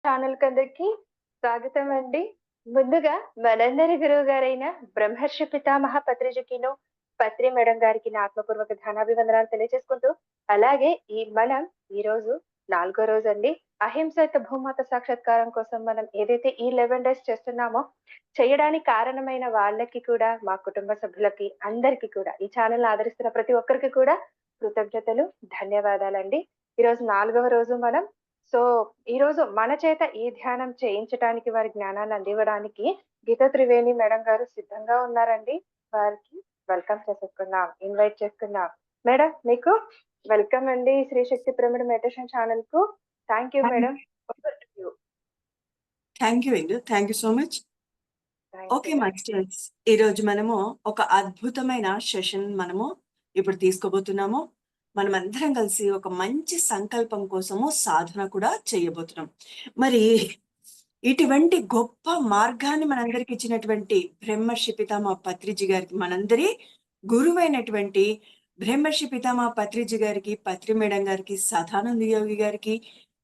Channel కందరికి స్వాగతం అండి. ముందుగా మనందరి గురువు గారైన బ్రహ్మర్షి పితామహ పత్రిజకిను, పత్రి మేడం గారికి నా ఆత్మపూర్వక ధనాభివందనాలు తెలియజేసుకుంటూ, అలాగే మనం ఈరోజు 4గో రోజండి. అహింసయుత భూమాత సాక్షాత్కారం కోసం మనం ఏదైతే ఈ 11 డేస్ చేస్తున్నామో, చేయడానికి కారణమైన వాళ్ళకి కూడా, మా కుటుంబ సభ్యులకి, అందరికి కూడా, ఈ ఛానెల్‌ని ఆదరిస్తున్న ప్రతి ఒక్కరికి కూడా కృతజ్ఞతలు, ధన్యవాదాలండి. ఈరోజు 4గవ రోజు మనం. సో, ఈరోజు మన చేత ఈ ధ్యానం చేయించటానికి, వారి జ్ఞానాన్ని అందివ్వడానికి గీతా త్రివేణి మేడం గారు సిద్ధంగా ఉన్నారండి. వారికి వెల్కమ్ చేసేసుకుందాం. ఇన్వైట్ చేసుకుందాం. మేడం మీకు వెల్కమ్ అండి శ్రీ శక్తి పిరమిడ్ మెడిటేషన్ ఛానెల్‌కు. Thank you madam. Over to you. Thank you Indu. Thank you so much. Thank okay you. Masters. ఈరోజు మనము ఒక అద్భుతమైన సెషన్ మనము ఇప్పుడు తీసుకోబోతున్నాము. మనమందరం కలిసి ఒక మంచి సంకల్పం కోసము సాధన కూడా చేయబోతున్నాం. మరి ఇటువంటి గొప్ప మార్గాన్ని మనందరికి ఇచ్చినటువంటి బ్రహ్మర్షి పితామహ పత్రిజీ గారికి, మనందరి గురువైనటువంటి బ్రహ్మర్షి పితామహ పత్రిజీ గారికి, పత్రి మేడం గారికి, సదానంద యోగి గారికి,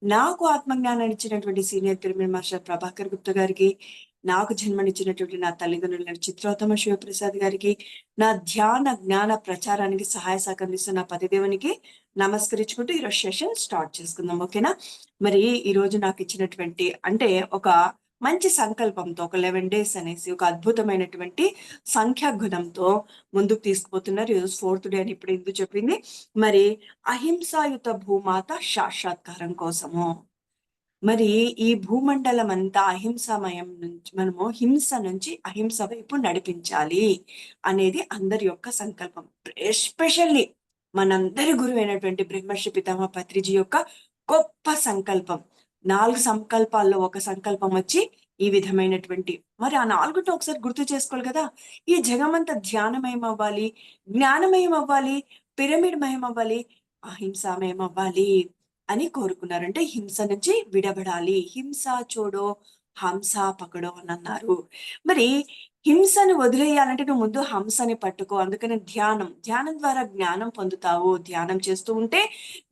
నాకు ఆత్మజ్ఞానాన్ని ఇచ్చినటువంటి senior pyramid master Prabhakar Gupta గారికి, నాకు జన్మనిచ్చినటువంటి నా తల్లిదండ్రులైన చిత్రోత్తమ శివప్రసాద్ గారికి, నా ధ్యాన జ్ఞాన ప్రచారానికి సహాయ సహకరిస్తున్న పతిదేవునికి నమస్కరించుకుంటూ ఈరోజు సెషన్ స్టార్ట్ చేసుకుందాం. ఓకేనా? మరి ఈరోజు నాకు ఇచ్చినటువంటి అంటే ఒక మంచి సంకల్పంతో ఒక 11 డేస్ అనేసి ఒక అద్భుతమైనటువంటి సంఖ్యాగుణంతో ముందుకు తీసుకుపోతున్నారు. ఈరోజు 4th డే అని ఇప్పుడు ఎందుకు చెప్పింది. మరి అహింసాయుత భూమాత సాక్షాత్కారం కోసము, మరి ఈ భూమండలం అంతా అహింసామయం నుంచి మనము హింస నుంచి అహింస వైపు నడిపించాలి అనేది అందరి యొక్క సంకల్పం. ఎస్పెషల్లీ మనందరి గురువు అయినటువంటి బ్రహ్మర్షి పితామహ పత్రిజీ యొక్క గొప్ప సంకల్పం. 4 సంకల్పాల్లో ఒక సంకల్పం వచ్చి ఈ విధమైనటువంటి, మరి ఆ 4తో ఒకసారి గుర్తు చేసుకోవాలి కదా. ఈ జగమంతా ధ్యానమయం అవ్వాలి, జ్ఞానమయం అవ్వాలి, పిరమిడ్ మయం అవ్వాలి, అహింసామయం అవ్వాలి అని కోరుకున్నారు. అంటే హింస నుంచి విడబడాలి. హింస చూడో హంస పకడో అని అన్నారు. మరి హింసను వదిలేయాలంటే నువ్వు ముందు హంసని పట్టుకో. అందుకని ధ్యానం ద్వారా జ్ఞానం పొందుతావు. ధ్యానం చేస్తూ ఉంటే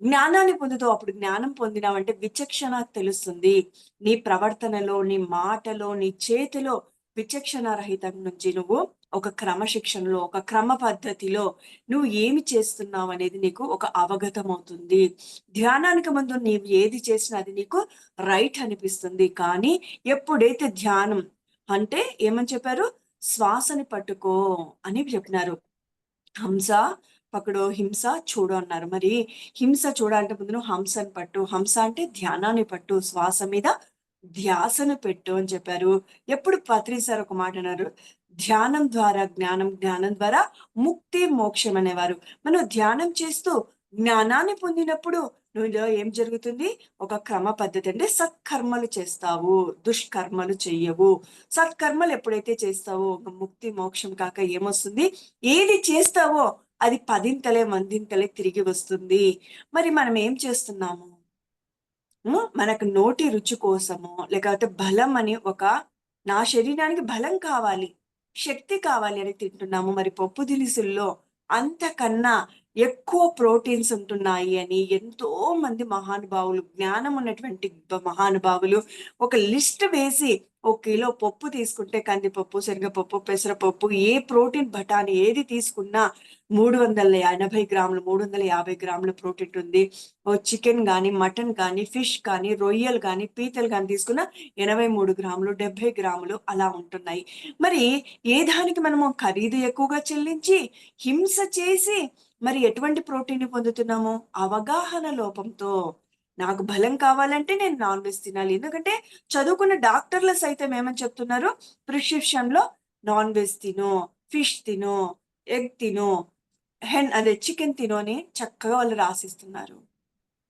జ్ఞానాన్ని పొందుతావు. అప్పుడు జ్ఞానం పొందినావంటే విచక్షణ తెలుస్తుంది. నీ ప్రవర్తనలో, నీ మాటలో, నీ చేతిలో విచక్షణ రహితం నుంచి నువ్వు ఒక క్రమశిక్షణలో, ఒక క్రమ పద్ధతిలో నువ్వు ఏమి చేస్తున్నావు అనేది నీకు ఒక అవగతం అవుతుంది. ధ్యానానికి ముందు నీవు ఏది చేసినా అది నీకు రైట్ అనిపిస్తుంది. కానీ ఎప్పుడైతే ధ్యానం అంటే ఏమని చెప్పారు, శ్వాసని పట్టుకో అని చెప్పినారు. హంస పకడో హింస చూడు అన్నారు. మరి హింస చూడాలంటే ముందు నువ్వు హంసని పట్టు. హంస అంటే ధ్యానాన్ని పట్టు, శ్వాస మీద ధ్యాసను పెట్టు అని చెప్పారు. ఎప్పుడు పత్రి సార్ ఒక మాట అన్నారు, ధ్యానం ద్వారా జ్ఞానం, జ్ఞానం ద్వారా ముక్తి మోక్షం అనేవారు. మనం ధ్యానం చేస్తూ జ్ఞానాన్ని పొందినప్పుడు నువ్వులో ఏం జరుగుతుంది, ఒక క్రమ పద్ధతి అంటే సత్కర్మలు చేస్తావు, దుష్కర్మలు చెయ్యవు. సత్కర్మలు ఎప్పుడైతే చేస్తావో ఒక ముక్తి మోక్షం కాక ఏమొస్తుంది, ఏది చేస్తావో అది 10ంతలే 100ంతలే తిరిగి వస్తుంది. మరి మనం ఏం చేస్తున్నాము, మనకు నోటి రుచి కోసమో లేకపోతే బలం అని నా శరీరానికి బలం కావాలి, శక్తి కావాలి అని తింటున్నాము. మరి పప్పు దినుసుల్లో అంతకన్నా ఎక్కువ ప్రోటీన్స్ ఉంటున్నాయి అని ఎంతో మంది మహానుభావులు, జ్ఞానం ఉన్నటువంటి మహానుభావులు ఒక లిస్ట్ వేసి, 1 కిలో పప్పు తీసుకుంటే కందిపప్పు, శనగపప్పు, పెసరపప్పు, ఏ ప్రోటీన్ బఠానీ ఏది తీసుకున్నా 380 గ్రాములు, 350 గ్రాముల ప్రోటీన్ ఉంది. చికెన్ కానీ, మటన్ కానీ, ఫిష్ కానీ, రొయ్యలు కానీ, పీతలు కానీ తీసుకున్న 83 గ్రాములు, 70 గ్రాములు అలా ఉంటున్నాయి. మరి ఏ దానికి మనము ఖరీదు ఎక్కువగా చెల్లించి హింస చేసి మరి ఎటువంటి ప్రోటీన్ పొందుతున్నాము, అవగాహన లోపంతో. నాకు బలం కావాలంటే నేను నాన్ వెజ్ తినాలి. ఎందుకంటే చదువుకున్న డాక్టర్లు సైతం ఏమని చెప్తున్నారు, ప్రిస్క్రిప్షన్ లో నాన్ వెజ్ తిను, ఫిష్ తిను, ఎగ్ తిను, అదే చికెన్ తిను అని చక్కగా వాళ్ళు రాసిస్తున్నారు.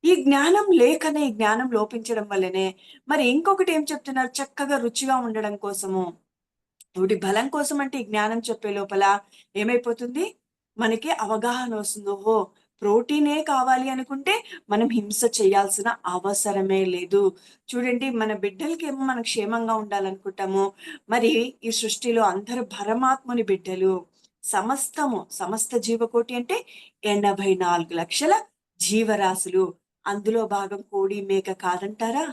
ఈ జ్ఞానం లేకనే, ఈ జ్ఞానం లోపించడం వల్లనే మరి ఇంకొకటి ఏం చెప్తున్నారు, చక్కగా రుచిగా ఉండడం కోసము, ఒకటి బలం కోసం అంటే ఈ జ్ఞానం చెప్పే లోపల ఏమైపోతుంది, మనకి అవగాహన వస్తుంది. ఓహో, ప్రోటీనే కావాలి అనుకుంటే మనం హింస చేయాల్సిన అవసరమే లేదు. చూడండి, మన బిడ్డలకి ఏమో మనం క్షేమంగా ఉండాలనుకుంటాము. మరి ఈ సృష్టిలో అందరూ పరమాత్ముని బిడ్డలు. సమస్త జీవకోటి అంటే 84 లక్షల జీవరాశులు. అందులో భాగం కోడి మేక కాదంటారా?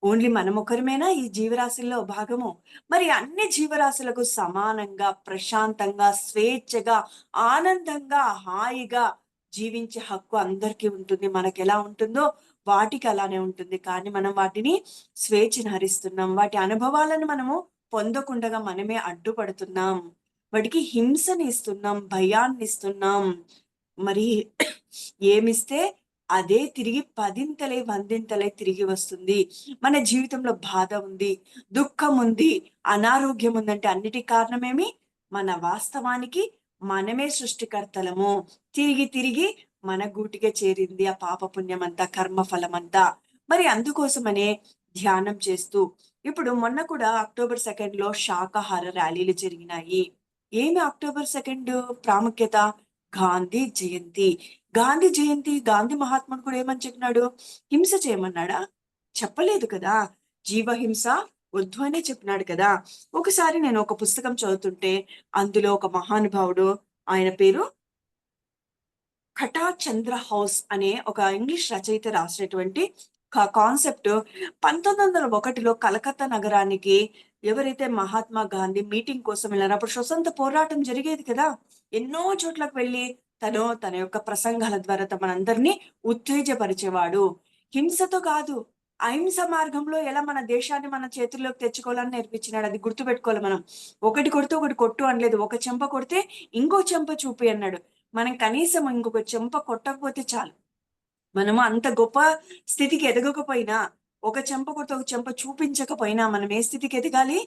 ఓన్లీ మనం ఒకరిమేనా ఈ జీవరాశుల్లో భాగము? మరి అన్ని జీవరాశులకు సమానంగా, ప్రశాంతంగా, స్వేచ్ఛగా, ఆనందంగా, హాయిగా జీవించే హక్కు అందరికీ ఉంటుంది. మనకెలా ఉంటుందో వాటికి అలానే ఉంటుంది. కానీ మనం వాటిని స్వేచ్ఛను హరిస్తున్నాం. వాటి అనుభవాలను మనము పొందకుండగా మనమే అడ్డుపడుతున్నాం. వాటికి హింసని ఇస్తున్నాం, భయాన్ని ఇస్తున్నాం. మరి ఏమిస్తే అదే తిరిగి పదింతలై, వందింతలై తిరిగి వస్తుంది. మన జీవితంలో బాధ ఉంది, దుఃఖం ఉంది, అనారోగ్యం ఉందంటే అన్నిటికి కారణమేమి? మన వాస్తవానికి మనమే సృష్టికర్తలము. తిరిగి తిరిగి మన గూటికే చేరింది ఆ పాపపుణ్యమంతా, కర్మఫలమంతా. మరి అందుకోసమనే ధ్యానం చేస్తూ ఇప్పుడు మొన్న కూడా అక్టోబర్ 2 శాకాహార ర్యాలీలు జరిగినాయి. ఏమి అక్టోబర్ 2 ప్రాముఖ్యత? గాంధీ జయంతి. గాంధీ జయంతి, గాంధీ మహాత్ముడు కూడా ఏమని చెప్పినాడు? హింస చేయమన్నాడా? చెప్పలేదు కదా! జీవహింస వద్దు అనే చెప్పినాడు కదా! ఒకసారి నేను ఒక పుస్తకం చదువుతుంటే అందులో ఒక మహానుభావుడు, ఆయన పేరు కటా చంద్ర హౌస్ అనే ఒక ఇంగ్లీష్ రచయిత రాసినటువంటి కాన్సెప్ట్ 1901లో కలకత్తా నగరానికి ఎవరైతే మహాత్మా గాంధీ మీటింగ్ కోసం వెళ్ళారో అప్పుడు స్వతంత్ర పోరాటం జరిగేది కదా! ఎన్నో చోట్లకు వెళ్ళి తన యొక్క ప్రసంగాల ద్వారా మనందరినీ ఉత్తేజపరిచేవాడు. హింసతో కాదు, అహింస మార్గంలో ఎలా మన దేశాన్ని మన చేతుల్లోకి తెచ్చుకోవాలని నేర్పించినాడు. అది గుర్తుపెట్టుకోవాలి మనం. ఒకటి కొడితే ఒకటి కొట్టు అనలేదు. ఒక చెంప కొడితే ఇంకో చెంప చూపి అన్నాడు. మనం కనీసం ఇంకొక చెంప కొట్టకపోతే చాలు. మనము అంత గొప్ప స్థితికి ఎదగకపోయినా, ఒక చెంప కొడితే ఒక చెంప చూపించకపోయినా మనం ఏ స్థితికి ఎదగాలి?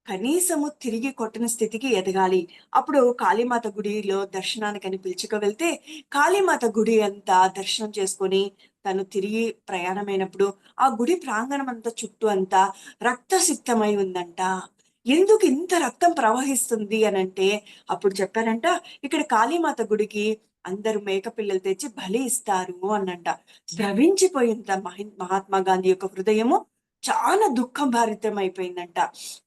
కనీసము తిరిగి కొట్టని స్థితికి ఎదగాలి. అప్పుడు కాళీమాత గుడిలో దర్శనానికని పిలుచుకు వెళ్తే, కాళీమాత గుడి అంతా దర్శనం చేసుకొని తను తిరిగి ప్రయాణమైనప్పుడు ఆ గుడి ప్రాంగణం అంతా చుట్టూ అంతా రక్తసిక్తమై ఉందంట. ఎందుకు ఇంత రక్తం ప్రవహిస్తుంది అనంటే అప్పుడు చెప్పారంట, ఇక్కడ కాళీమాత గుడికి అందరూ మేక పిల్లలు తెచ్చి బలి ఇస్తారు అనంట. ద్రవించిపోయింత మహాత్మా గాంధీ యొక్క హృదయము చాలా దుఃఖం భారితం అయిపోయిందంట.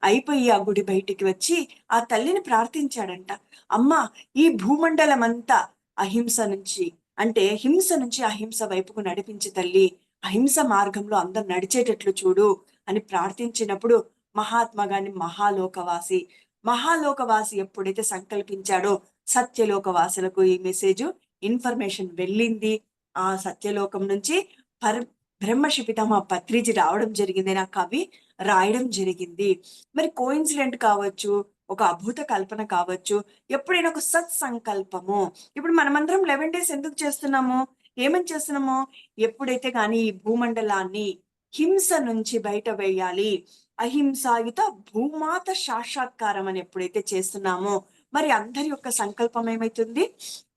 అయిపోయి ఆ గుడి బయటికి వచ్చి ఆ తల్లిని ప్రార్థించాడంట. అమ్మా, ఈ భూమండలం అంతా అహింస నుంచి, అంటే హింస నుంచి అహింస వైపుకు నడిపించి తల్లి, అహింస మార్గంలో అందరు నడిచేటట్లు చూడు అని ప్రార్థించినప్పుడు మహాత్మా గాంధీ మహాలోకవాసి, మహాలోకవాసి ఎప్పుడైతే సంకల్పించాడో సత్యలోకవాసులకు ఈ మెసేజ్, ఇన్ఫర్మేషన్ వెళ్ళింది. ఆ సత్యలోకం నుంచి పర్ బ్రహ్మర్షి పితామహ పత్రిజీ రావడం జరిగింది. ఆ కవి రాయడం జరిగింది. మరి కోయిన్సిడెంట్ కావచ్చు, ఒక అద్భుత కల్పన కావచ్చు, ఎప్పుడైనా ఒక సత్సంకల్పము. ఇప్పుడు మనమందరం 11 డేస్ ఎందుకు చేస్తున్నాము? ఏమని చేస్తున్నాము? ఎప్పుడైతే కానీ ఈ భూమండలాన్ని హింస నుంచి బయట వేయాలి, అహింసాయుత భూమాత సాక్షాత్కారం అని ఎప్పుడైతే చేస్తున్నామో, మరి అందరి యొక్క సంకల్పం ఏమైతుంది?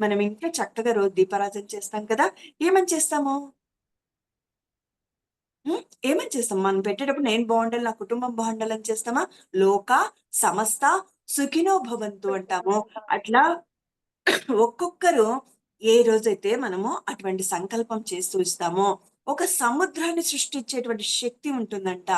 మనం ఇంట్లో చక్కగా రోజు దీపారాధన చేస్తాం కదా! ఏమని చేస్తాము? హ్మ్. ఏమని చేస్తాం? మనం పెట్టేటప్పుడు నేను బావుండాలి, నా కుటుంబం బావుండాలని చేస్తామా? లోక సమస్త సుఖినో భవంతు అంటామో, అట్లా ఒక్కొక్కరు ఏ రోజైతే మనము అటువంటి సంకల్పం చేస్తూ ఇస్తామో, ఒక సముద్రాన్ని సృష్టించేటువంటి శక్తి ఉంటుందంట.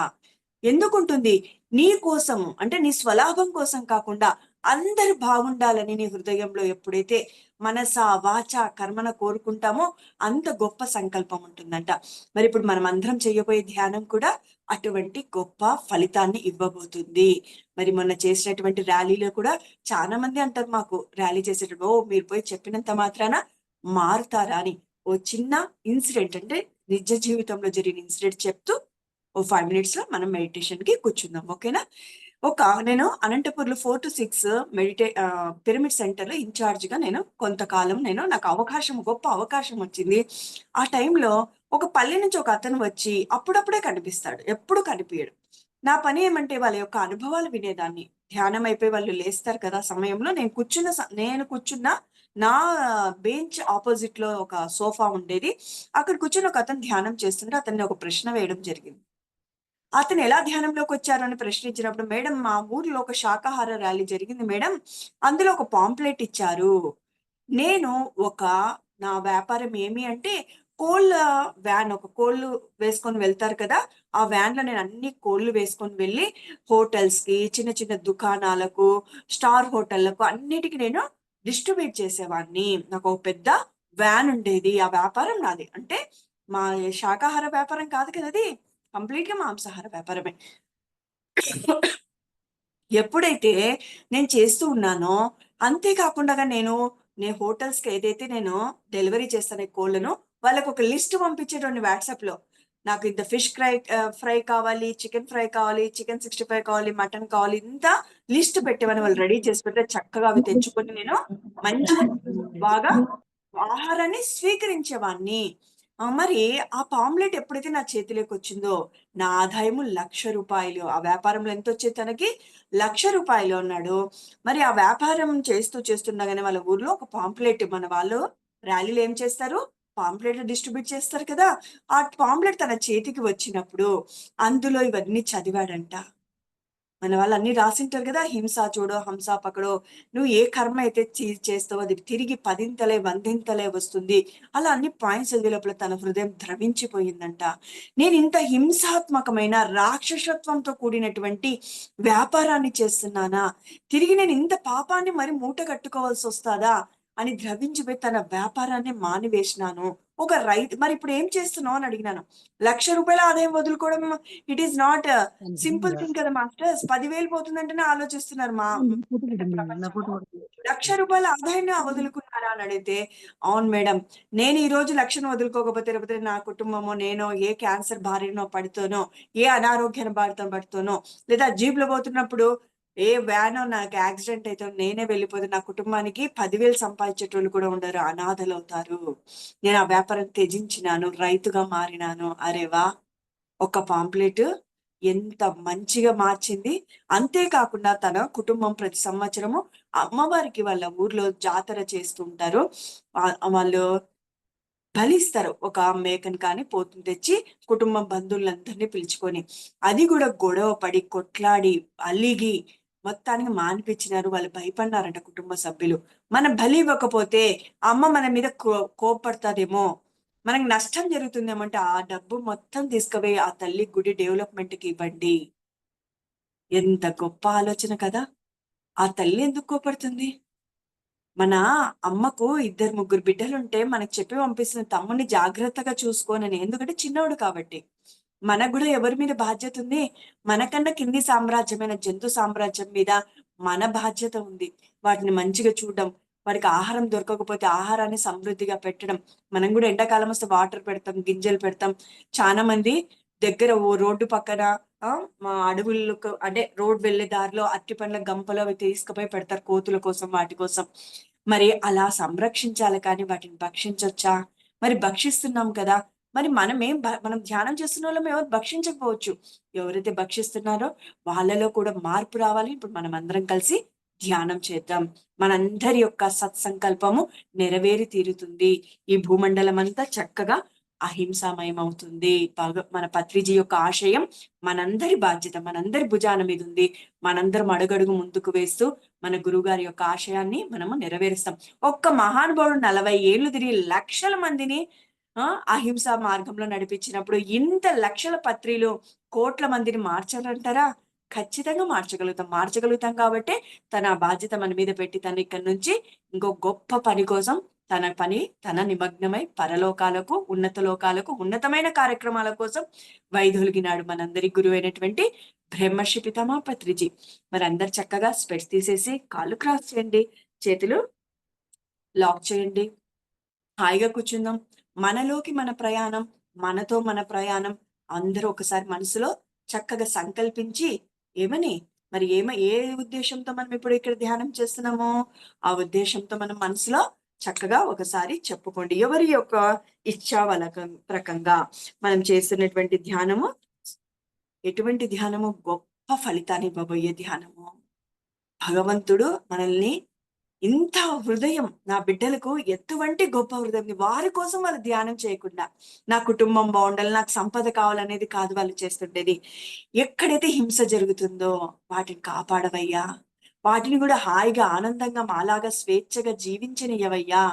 ఎందుకుంటుంది? నీ కోసము, అంటే నీ స్వలాభం కోసం కాకుండా అందరూ బాగుండాలని నీ హృదయంలో ఎప్పుడైతే మనస, వాచ, కర్మన కోరుకుంటామో అంత గొప్ప సంకల్పం ఉంటుందంట. మరి ఇప్పుడు మనం అందరం చేయబోయే ధ్యానం కూడా అటువంటి గొప్ప ఫలితాన్ని ఇవ్వబోతుంది. మరి మొన్న చేసినటువంటి ర్యాలీలో కూడా చాలా మంది అంటారు మాకు, ర్యాలీ చేసేటప్పుడు, "ఓ మీరు పోయి చెప్పినంత మాత్రాన మారుతారా?" అని. ఓ చిన్న ఇన్సిడెంట్, అంటే నిజ జీవితంలో జరిగిన ఇన్సిడెంట్ చెప్తూ ఓ 5 మినిట్స్ లో మనం మెడిటేషన్ కి కూర్చుందాం. ఓకేనా? నేను అనంతపూర్‌లో 4-6 పిరమిడ్ సెంటర్‌లో ఇన్‌చార్జ్‌గా నేను కొంతకాలం నాకు గొప్ప అవకాశం వచ్చింది. ఆ టైంలో ఒక పల్లె నుంచి ఒక అతను వచ్చి అప్పుడప్పుడే కనిపిస్తాడు. ఎప్పుడు కనిపియడు. నా పని ఏమంటే వాళ్ళ యొక్క అనుభవాలు వినేదాన్ని. ధ్యానం అయిపోయి వాళ్ళు లేస్తారు కదా! సమయంలో నేను కూర్చున్న నా బెంచ్ అపోజిట్‌లో ఒక సోఫా ఉండేది. అక్కడ కూర్చొని ఒక అతను ధ్యానం చేస్తుంటే అతన్ని ఒక ప్రశ్న వేయడం జరిగింది. అతను ఎలా ధ్యానంలోకొచ్చారు అని ప్రశ్నించినప్పుడు, "మేడం, మా ఊర్లో ఒక శాకాహార ర్యాలీ జరిగింది మేడం. అందులో ఒక పాంప్లెట్ ఇచ్చారు. నేను ఒక నా వ్యాపారం ఏమి అంటే కోళ్ళ ఒక కోళ్ళు వేసుకొని వెళ్తారు కదా! ఆ వ్యాన్‌లో నేను అన్ని కోళ్ళు వేసుకొని వెళ్ళి హోటల్స్‌కి, చిన్న చిన్న దుకాణాలకు, స్టార్ హోటళ్లకు అన్నిటికి నేను డిస్ట్రిబ్యూట్ చేసేవాడిని. నాకొక పెద్ద వ్యాన్ ఉండేది. ఆ వ్యాపారం నాది. అంటే మా శాకాహార వ్యాపారం కాదు కదా అది. కంప్లీట్ గా మాంసాహార వ్యాపారమే. ఎప్పుడైతే నేను చేస్తూ ఉన్నానో, అంతేకాకుండా నేను హోటల్స్‌కి ఏదైతే నేను డెలివరీ చేస్తానో ఈ కోళ్ళను, వాళ్ళకొక లిస్ట్ పంపించేటోడిని వాట్సాప్‌లో. నాకు ఇంత ఫిష్ ఫ్రై కావాలి, చికెన్ ఫ్రై కావాలి, చికెన్ 65 కావాలి, మటన్ కావాలి, ఇంత లిస్ట్ పెట్టేవాడిని. వాళ్ళు రెడీ చేసి పెడితే చక్కగా అవి తెచ్చుకొని నేను మంచిగా బాగా ఆహారాన్ని స్వీకరించేవాడిని. మరి ఆ పాంప్లెట్ ఎప్పుడైతే నా చేతిలోకొచ్చిందో, నా ఆదాయము రూ. 1,00,000. ఆ వ్యాపారంలో ఎంతొచ్చేది తనకి? రూ. 1,00,000 అన్నాడు. మరి ఆ వ్యాపారం చేస్తుండగానే వాళ్ళ ఊర్లో ఒక పాంప్లెట్ మన వాళ్ళు ర్యాలీలో ఏం చేస్తారు? పాంప్లెట్లు డిస్ట్రిబ్యూట్ చేస్తారు కదా! ఆ పాంప్లెట్ తన చేతికి వచ్చినప్పుడు అందులో ఇవన్నీ చదివాడంట. మన వాళ్ళు అన్ని రాసింటారు కదా! హింస చూడో, హంస పకడో, నువ్వు ఏ కర్మ అయితే చేస్తావో అది తిరిగి పదింతలే, వందింతలే వస్తుంది. అలా అన్ని పాయింట్స్ చదివే లోపల తన హృదయం ద్రవించిపోయిందంట. నేను ఇంత హింసాత్మకమైన రాక్షసత్వంతో కూడినటువంటి వ్యాపారాన్ని చేస్తున్నానా? తిరిగి నేను ఇంత పాపాన్ని మరి మూట కట్టుకోవాల్సి వస్తాదా? అని ద్రవించిపోయి తన వ్యాపారాన్ని మానివేసినాను. ఒక రైతు మరి ఇప్పుడు ఏం చేస్తున్నావు అని అడిగినాను. రూ. 1,00,000 ఆదాయం వదులుకోవడం it is not simple thing కదా మాస్టర్స్. 10,000 పోతుందంటేనే ఆలోచిస్తున్నారు అంటే ప్రపంచంలో. రూ. 1,00,000 ఆదాయాన్ని వదులుకున్నారా అని అడిగితే, అవును మేడం. నేను ఈ రోజు 1,00,000 వదులుకోకపోతే రేపొద్దున నా కుటుంబమో, నేనో ఏ క్యాన్సర్ బారినో పడుతానో, ఏ అనారోగ్యాన బారిన పడుతానో, లేదా జీప్‌లో పోతున్నప్పుడు ఏ వ్యానో నాకు యాక్సిడెంట్ అయితే నేనే వెళ్ళిపోతే నా కుటుంబానికి 10,000 సంపాదించేటోళ్ళు కూడా ఉండరు. అనాథలవుతారు. నేను ఆ వ్యాపారం త్యజించినాను. రైతుగా మారినాను. అరె వాహ్! ఒక పాంప్లెట్ ఎంత మంచిగా మార్చింది. అంతే కాకుండా తన కుటుంబం ప్రతి సంవత్సరము అమ్మవారికి వాళ్ళ ఊర్లో జాతర చేస్తూ ఉంటారు. వాళ్ళు బలిస్తారు. ఒక మేకని కానీ, పోతుని తెచ్చి కుటుంబం బంధువులందరినీ పిలుచుకొని. అది గూడా గొడవ పడి, కొట్లాడి, అలిగి మొత్తానికి మానిపిచ్చినారు. వాళ్ళు భయపడినారంట కుటుంబ సభ్యులు. మనం బలి ఇవ్వకపోతే అమ్మ మన మీద కోప్పడతాదేమో, మనకు నష్టం జరుగుతుందేమో అంటే, ఆ డబ్బు మొత్తం తీసుకుపోయి ఆ తల్లి గుడి డెవలప్‌మెంట్‌కి ఇవ్వండి. ఎంత గొప్ప ఆలోచన కదా! ఆ తల్లి ఎందుకు కోపడుతుంది? మన అమ్మకు ఇద్దరు, ముగ్గురు బిడ్డలుంటే మనకు చెప్పి పంపిస్తుంది. తమ్ముడిని జాగ్రత్తగా చూసుకోనని. ఎందుకంటే చిన్నోడు కాబట్టి. మనకు గూడా ఎవరి మీద బాధ్యతుంది? మనకన్నా కింది సామ్రాజ్యమైన జంతు సామ్రాజ్యం మీద మన బాధ్యత ఉంది. వాటిని మంచిగా చూడడం, వాటికి ఆహారం దొరకకపోతే ఆహారాన్ని సమృద్ధిగా పెట్టడం. మనం గూడా ఎండాకాలం వస్తే వాటర్ పెడతాం, గింజలు పెడతాం. చానా మంది దగ్గర రోడ్డు పక్కన మా అడవులకు అంటే రోడ్ వెళ్ళే దారిలో అరటి పండ్ల గంపలు అవి తీసుకుపోయి పెడతారు కోతుల కోసం, వాటి కోసం. మరి అలా సంరక్షించాలి కానీ వాటిని భక్షించొచ్చా? మరి భక్షిస్తున్నాం కదా! మరి మనం ధ్యానం చేస్తున్నోళ్ళం ఎవరు భక్షించకపోవచ్చు. ఎవరైతే భక్షిస్తున్నారో వాళ్ళలో కూడా మార్పు రావాలి. ఇప్పుడు మనమందరం కలిసి ధ్యానం చేద్దాం. మనందరి యొక్క సత్సంకల్పము నెరవేరి తీరుతుంది. ఈ భూమండలమంతా చక్కగా అహింసామయమవుతుంది. మన పత్రిజీ యొక్క ఆశయం మనందరి బాధ్యత. మనందరి భుజాన మీదుంది. మనందరం అడుగడుగు ముందుకు వేస్తూ మన గురువుగారి యొక్క ఆశయాన్ని మనము నెరవేరుస్తాం. ఒక్క మహానుభావుడు 40 ఏళ్లు తిరిగి లక్షల మందిని అహింసా మార్గంలో నడిపించినప్పుడు ఇంత లక్షల పత్రిలు, కోట్ల మందిని మార్చాలంటారా? ఖచ్చితంగా మార్చగలుగుతాం. మార్చగలుగుతాం కాబట్టే తన బాధ్యత మన మీద పెట్టి తను ఇక్కడి నుంచి ఇంకో గొప్ప పని కోసం తన నిమగ్నమై పరలోకాలకు, ఉన్నత లోకాలకు, ఉన్నతమైన కార్యక్రమాల కోసం వైదొలిగినాడు మనందరి గురువైనటువంటి బ్రహ్మర్షి పితామహ పత్రిజీ. మరి అందరు చక్కగా స్పెట్స్ తీసేసి కాళ్ళు క్రాస్ చేయండి. చేతులు లాక్ చేయండి. హాయిగా కూర్చుందాం. మనలోకి మన ప్రయాణం, మనతో మన ప్రయాణం అందరూ ఒకసారి మనసులో చక్కగా సంకల్పించి ఏమని మరి ఏ ఉద్దేశంతో మనం ఇప్పుడు ఇక్కడ ధ్యానం చేస్తున్నామో, ఆ ఉద్దేశంతో మనం మనసులో చక్కగా ఒకసారి చెప్పుకోండి. ఎవరి యొక్క ప్రకంగా మనం చేస్తున్నటువంటి ధ్యానము ఎటువంటి ధ్యానము? గొప్ప ఫలితాన్ని ఇవ్వబోయే ధ్యానము. భగవంతుడు మనల్ని ఇంత హృదయం నా బిడ్డలకు ఎటువంటి గొప్ప హృదయం వారి కోసం వాళ్ళు ధ్యానం చేయకుండా నా కుటుంబం బాగుండాలి, నాకు సంపద కావాలనేది కాదు వాళ్ళు చేస్తుండేది. ఎక్కడైతే హింస జరుగుతుందో వాటిని కాపాడవయ్యా, వాటిని కూడా హాయిగా ఆనందంగా మాలాగా స్వేచ్ఛగా జీవించనియ్యవయ్యా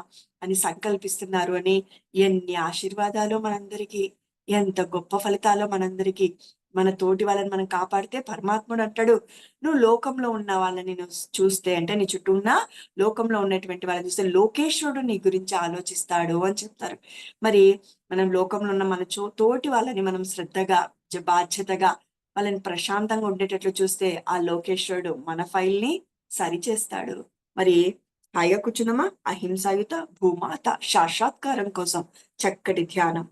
అని సంకల్పిస్తున్నారు అని ఎన్ని ఆశీర్వాదాలు మనందరికీ, ఎంత గొప్ప ఫలితాలు మనందరికీ. మన తోటి వాళ్ళని మనం కాపాడితే పరమాత్ముడు అంటాడు, నువ్వు లోకంలో ఉన్న వాళ్ళని నువ్వు చూస్తే అంటే నీ చుట్టూ ఉన్న లోకంలో ఉన్నటువంటి వాళ్ళని చూస్తే లోకేశ్వరుడు నీ గురించి ఆలోచిస్తాడు అని చెప్తారు. మరి మనం లోకంలో ఉన్న మన తోటి వాళ్ళని మనం శ్రద్ధగా బాధ్యతగా వాళ్ళని ప్రశాంతంగా ఉండేటట్లు చూస్తే ఆ లోకేశ్వరుడు మన ఫైల్ ని సరిచేస్తాడు. మరి హాయిగా కూర్చున్నామా? అహింసాయుత భూమాత సాక్షాత్కారం కోసం చక్కటి ధ్యానం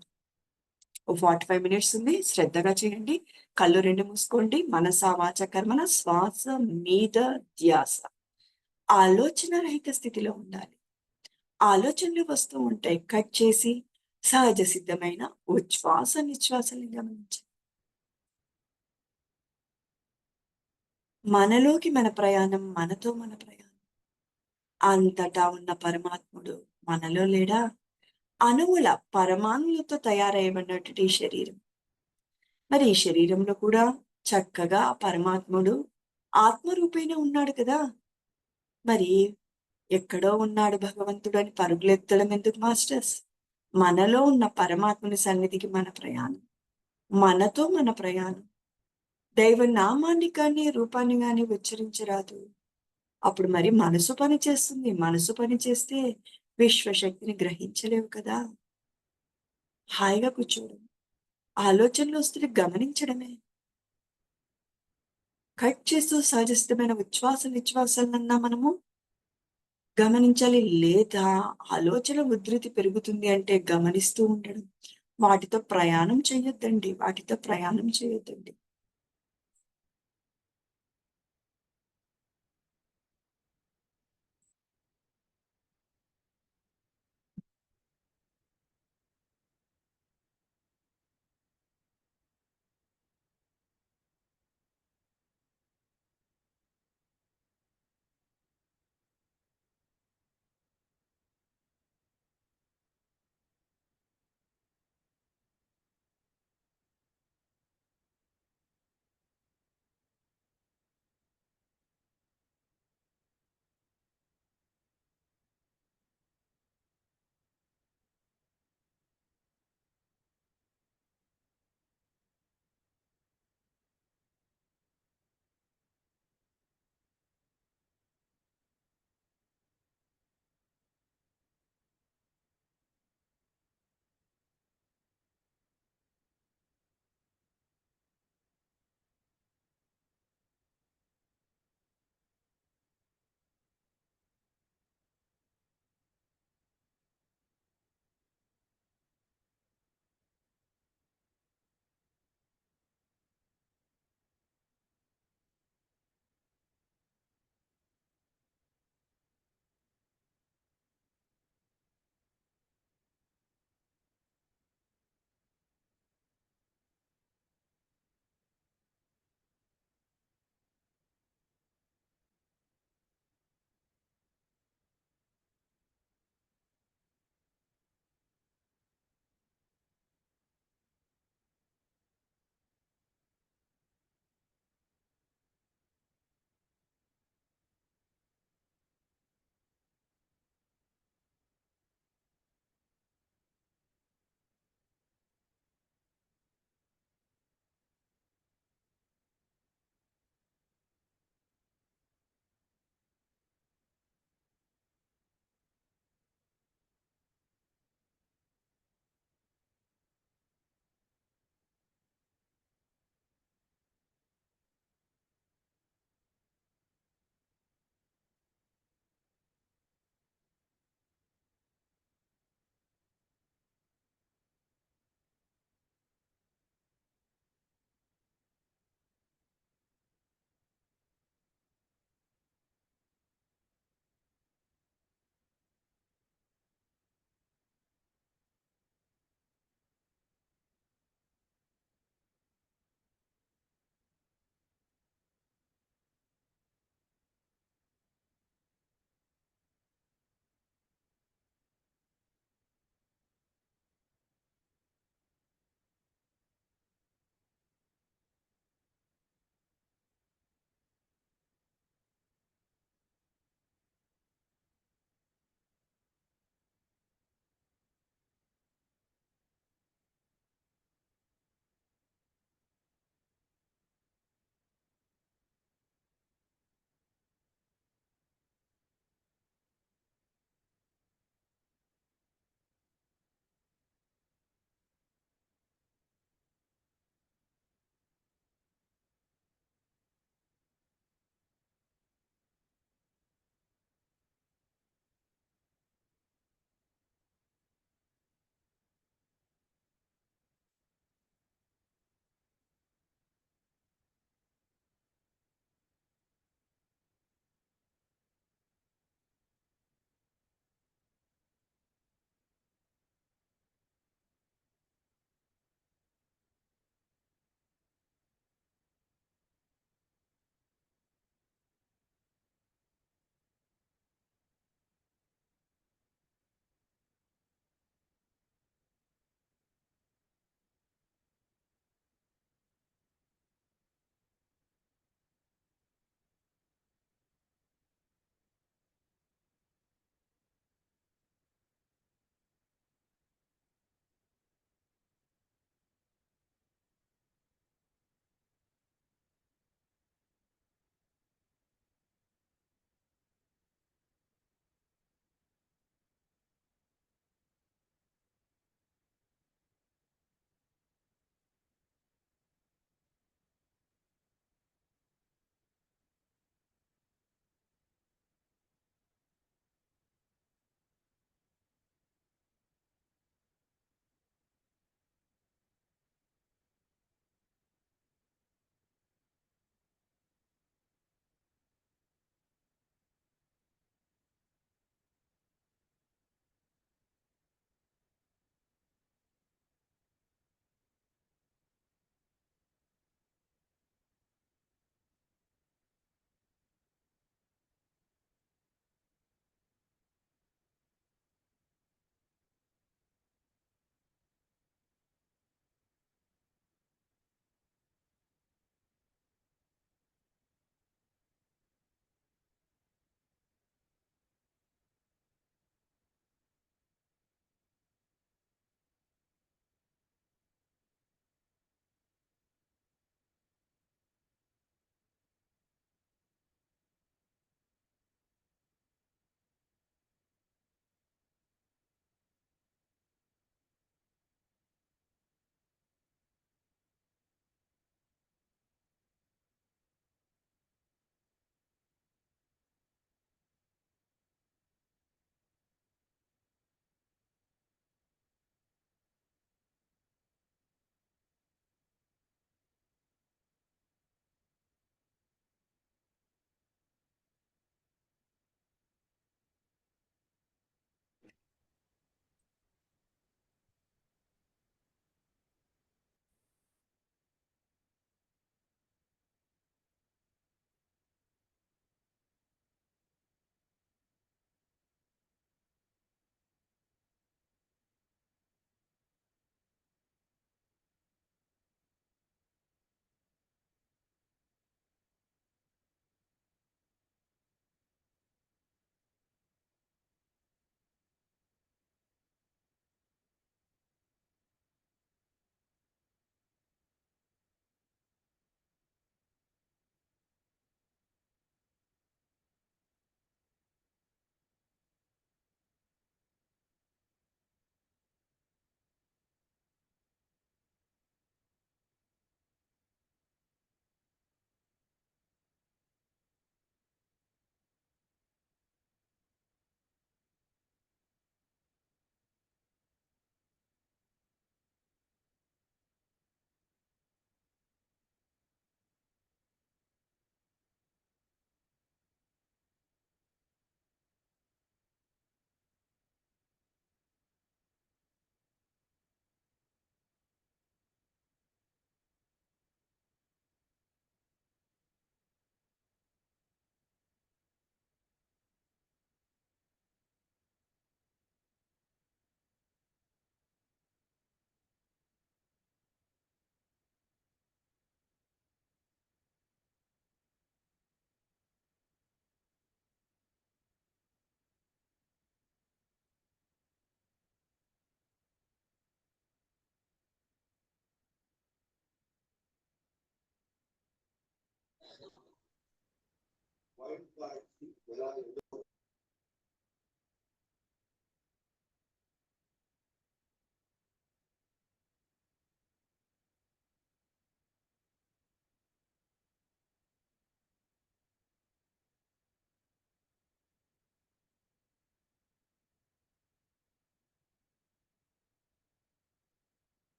45 మినిట్స్ ఉంది. శ్రద్ధగా చేయండి. కళ్ళు రెండు మూసుకోండి. మనస వాచ కర్మన శ్వాస మీద ధ్యాస. ఆలోచన రహిత స్థితిలో ఉండాలి. ఆలోచనలు వస్తూ ఉంటాయి. కట్ చేసి సహజ సిద్ధమైన ఉచ్ఛ్వాస నిశ్వాసని గమనించండి. మనలోకి మన ప్రయాణం, మనతో మన ప్రయాణం. అంతటా ఉన్న పరమాత్ముడు మనలో లేడా? అణువుల పరమాణువులతో తయారయ్యబడినటువంటి ఈ శరీరం. మరి ఈ శరీరంలో కూడా చక్కగా పరమాత్ముడు ఆత్మరూపేణ ఉన్నాడు కదా! మరి ఎక్కడో ఉన్నాడు భగవంతుడు అని పరుగులెత్తడం ఎందుకు మాస్టర్స్? మనలో ఉన్న పరమాత్ముని సన్నిధికి మన ప్రయాణం. మనతో మన ప్రయాణం. దైవ నామాన్ని కానీ, రూపాన్ని గాని ఉచ్చరించరాదు. అప్పుడు మరి మనసు పని చేస్తుంది. మనసు పని చేస్తే విశ్వశక్తిని గ్రహించలేవు కదా! హాయిగా కూర్చోవడం. ఆలోచనలు వస్తుంటే గమనించడమే. కట్ చేస్తూ సహజసిద్ధమైన ఉచ్ఛ్వాస నిశ్వాసాలన్నా మనము గమనించాలి. లేదా ఆలోచన ఉధృతి పెరుగుతుంది అంటే గమనిస్తూ ఉండడం. వాటితో ప్రయాణం చేయొద్దండి. వాటితో ప్రయాణం చేయొద్దండి.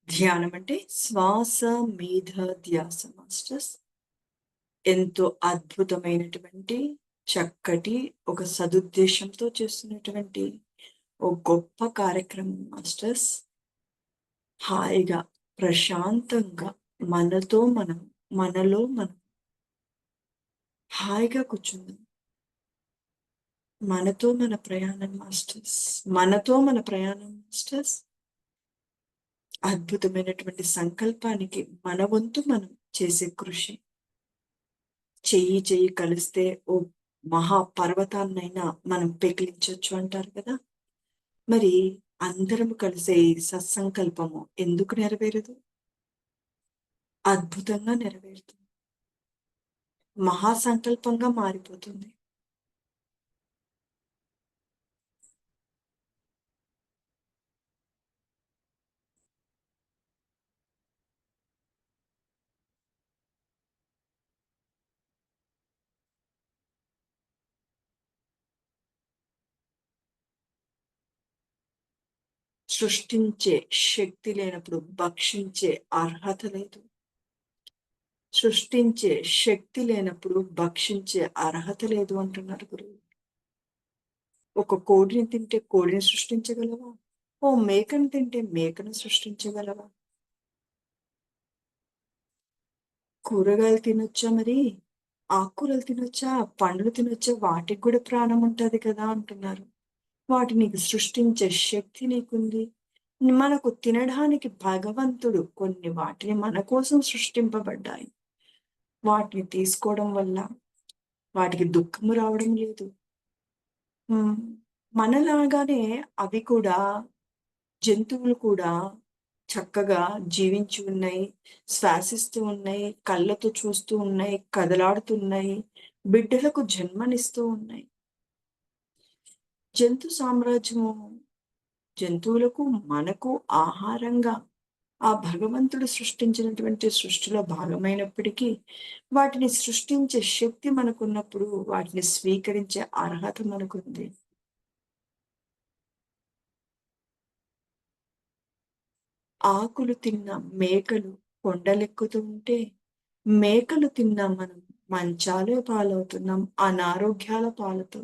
ధ్యానం అంటే శ్వాస మీద ధ్యాస మాస్టర్స్. ఎంతో అద్భుతమైనటువంటి, చక్కటి, ఒక సదుద్దేశంతో చేస్తున్నటువంటి ఓ గొప్ప కార్యక్రమం మాస్టర్స్. హాయిగా, ప్రశాంతంగా మనలో మనం హాయిగా కూర్చుందాం. మనతో మన ప్రయాణం మాస్టర్స్. మనతో మన ప్రయాణం మాస్టర్స్. అద్భుతమైనటువంటి సంకల్పానికి మన వంతు మనం చేసే కృషి. చెయ్యి చెయ్యి కలిస్తే ఓ మహాపర్వతాన్నైనా మనం పెకిలించొచ్చు అంటారు కదా! మరి అందరం కలిసే ఈ సత్సంకల్పము ఎందుకు నెరవేరదు? అద్భుతంగా నెరవేరుతుంది. మహాసంకల్పంగా మారిపోతుంది. సృష్టించే శక్తి లేనప్పుడు భక్షించే అర్హత లేదు. సృష్టించే శక్తి లేనప్పుడు భక్షించే అర్హత లేదు అంటున్నారు గురువు. ఒక కోడిని తింటే కోడిని సృష్టించగలవా? ఓ మేకను తింటే మేకను సృష్టించగలవా? కూరగాయలు తినొచ్చా మరి? ఆకుకూరలు తినొచ్చా? పండ్లు తినొచ్చా? వాటికి కూడా ప్రాణం ఉంటది కదా అంటున్నారు. వాటిని సృష్టించే శక్తి నీకుంది. మనకు తినడానికి భగవంతుడు కొన్ని వాటిని మన కోసం సృష్టింపబడ్డాయి. వాటిని తీసుకోవడం వల్ల వాటికి దుఃఖము రావడం లేదు. హ్మ్. మనలాగానే అవి కూడా, జంతువులు కూడా చక్కగా జీవించి ఉన్నాయి, శ్వాసిస్తూ ఉన్నాయి, కళ్ళతో చూస్తూ ఉన్నాయి, కదలాడుతున్నాయి, బిడ్డలకు జన్మనిస్తూ ఉన్నాయి. జంతు సామ్రాజ్యము జంతువులకు, మనకు ఆహారంగా ఆ భగవంతుడు సృష్టించినటువంటి సృష్టిలో భాగమైనప్పటికీ, వాటిని సృష్టించే శక్తి మనకున్నప్పుడు, వాటిని స్వీకరించే అర్హత మనకుంది. ఆకులు తిన్న మేకలు కొండలెక్కుతూ ఉంటే, మేకలు తిన్న మనం మంచాలే పాలవుతున్నాం అనారోగ్యాల పాలతో.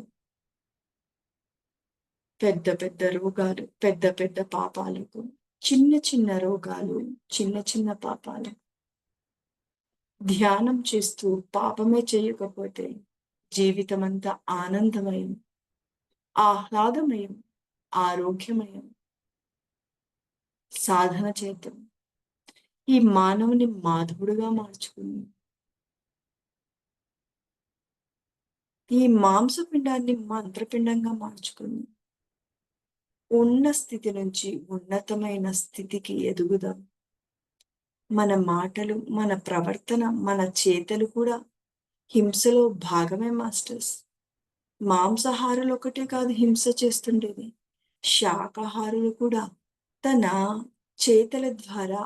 పెద్ద పెద్ద రోగాలు, పెద్ద పెద్ద పాపాలకు, చిన్న చిన్న రోగాలు, చిన్న చిన్న పాపాలు. ధ్యానం చేస్తూ పాపమే చేయకపోతే జీవితమంతా ఆనందమయం, ఆహ్లాదమయం, ఆరోగ్యమయం. సాధన చేద్దాం. ఈ మానవుని మాధవుడిగా మార్చుకుందాం. ఈ మాంసపిండాన్ని మంత్రపిండంగా మార్చుకుందాం. ఉన్న స్థితి నుంచి ఉన్నతమైన స్థితికి ఎదుగుదాం. మన మాటలు, మన ప్రవర్తన, మన చేతలు కూడా హింసలో భాగమే మాస్టర్స్. మాంసాహారులు ఒకటే కాదు హింస చేస్తుండేది. శాకాహారులు కూడా తన చేతల ద్వారా,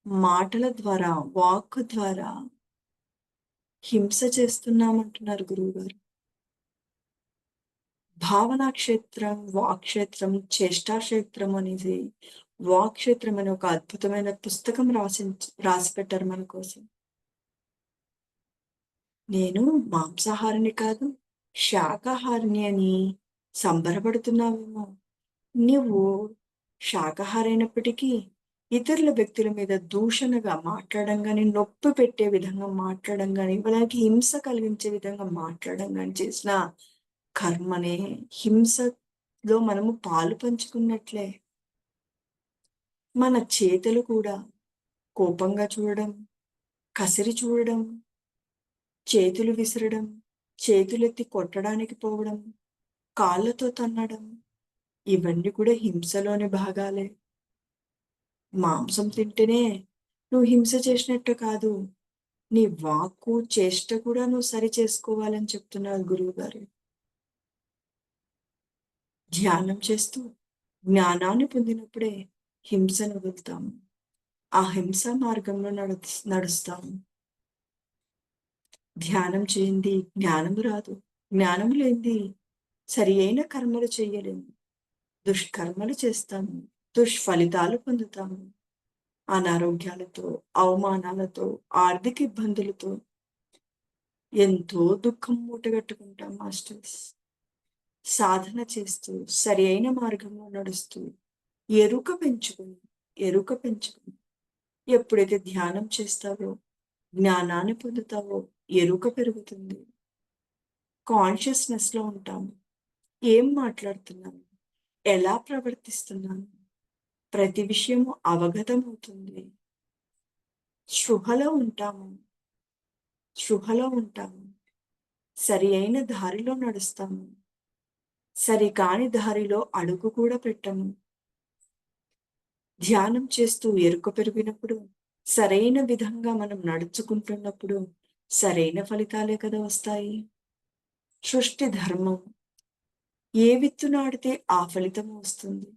మాటల ద్వారా, వాక్ ద్వారా హింస చేస్తున్నామంటున్నారు గురువుగారు. భావనా క్షేత్రం, వాక్క్షేత్రం, చేష్టాక్షేత్రం అనేది వాక్క్షేత్రం అనే ఒక అద్భుతమైన పుస్తకం రాసి పెట్టారు మన కోసం. నేను మాంసాహారిని కాదు, శాకాహారిని అని సంబరపడుతున్నావేమో. నువ్వు శాకాహారి అయినప్పటికీ ఇతరుల వ్యక్తుల మీద దూషణగా మాట్లాడడం గాని, నొప్పి పెట్టే విధంగా మాట్లాడడం గాని, వాళ్ళకి హింస కలిగించే విధంగా మాట్లాడడం గాని చేసిన కర్మనే. హింసలో మనము పాలు పంచుకున్నట్లే. మన చేతులు కూడా కోపంగా చూడడం, కసిరి చూడడం, చేతులు విసరడం, చేతులెత్తి కొట్టడానికి పోవడం, కాళ్ళతో తన్నడం, ఇవన్నీ కూడా హింసలోని భాగాలే. మాంసం తింటేనే నువ్వు హింస చేసినట్టు కాదు. నీ వాక్కు, చేష్ట కూడా నువ్వు సరి చేసుకోవాలని చెప్తున్నారు గురువుగారు. ధ్యానం చేస్తూ జ్ఞానాన్ని పొందినప్పుడే హింసను వదులుతాము. ఆ హింసా మార్గంలో నడుస్తాము. ధ్యానం చేయంది జ్ఞానము రాదు. జ్ఞానము లేనిది సరి అయిన కర్మలు చెయ్యలేము. దుష్కర్మలు చేస్తాము. దుష్ఫలితాలు పొందుతాము. అనారోగ్యాలతో, అవమానాలతో, ఆర్థిక ఇబ్బందులతో ఎంతో దుఃఖం మూటగట్టుకుంటాం మాస్టర్స్. సాధన చేస్తూ, సరి అయిన మార్గంలో నడుస్తూ, ఎరుక పెంచుకుని, ఎరుక పెంచుకుని ఎప్పుడైతే ధ్యానం చేస్తావో, జ్ఞానాన్ని పొందుతావో, ఎరుక పెరుగుతుంది. కాన్షియస్‌నెస్‌లో ఉంటాము. ఏం మాట్లాడుతున్నాను? ఎలా ప్రవర్తిస్తున్నాను? ప్రతి విషయము అవగతమవుతుంది. స్పృహలో ఉంటాము. స్పృహలో ఉంటాము. సరి అయిన దారిలో నడుస్తాము. సరికాని దారిలో అడుగు కూడా పెట్టము. ధ్యానం చేస్తూ ఎరుక పెరిగినప్పుడు, సరైన విధంగా మనం నడుచుకుంటున్నప్పుడు, సరైన ఫలితాలే కదా వస్తాయి. సృష్టి ధర్మం. ఏ విత్తు నాటితే ఆ ఫలితం వస్తుంది.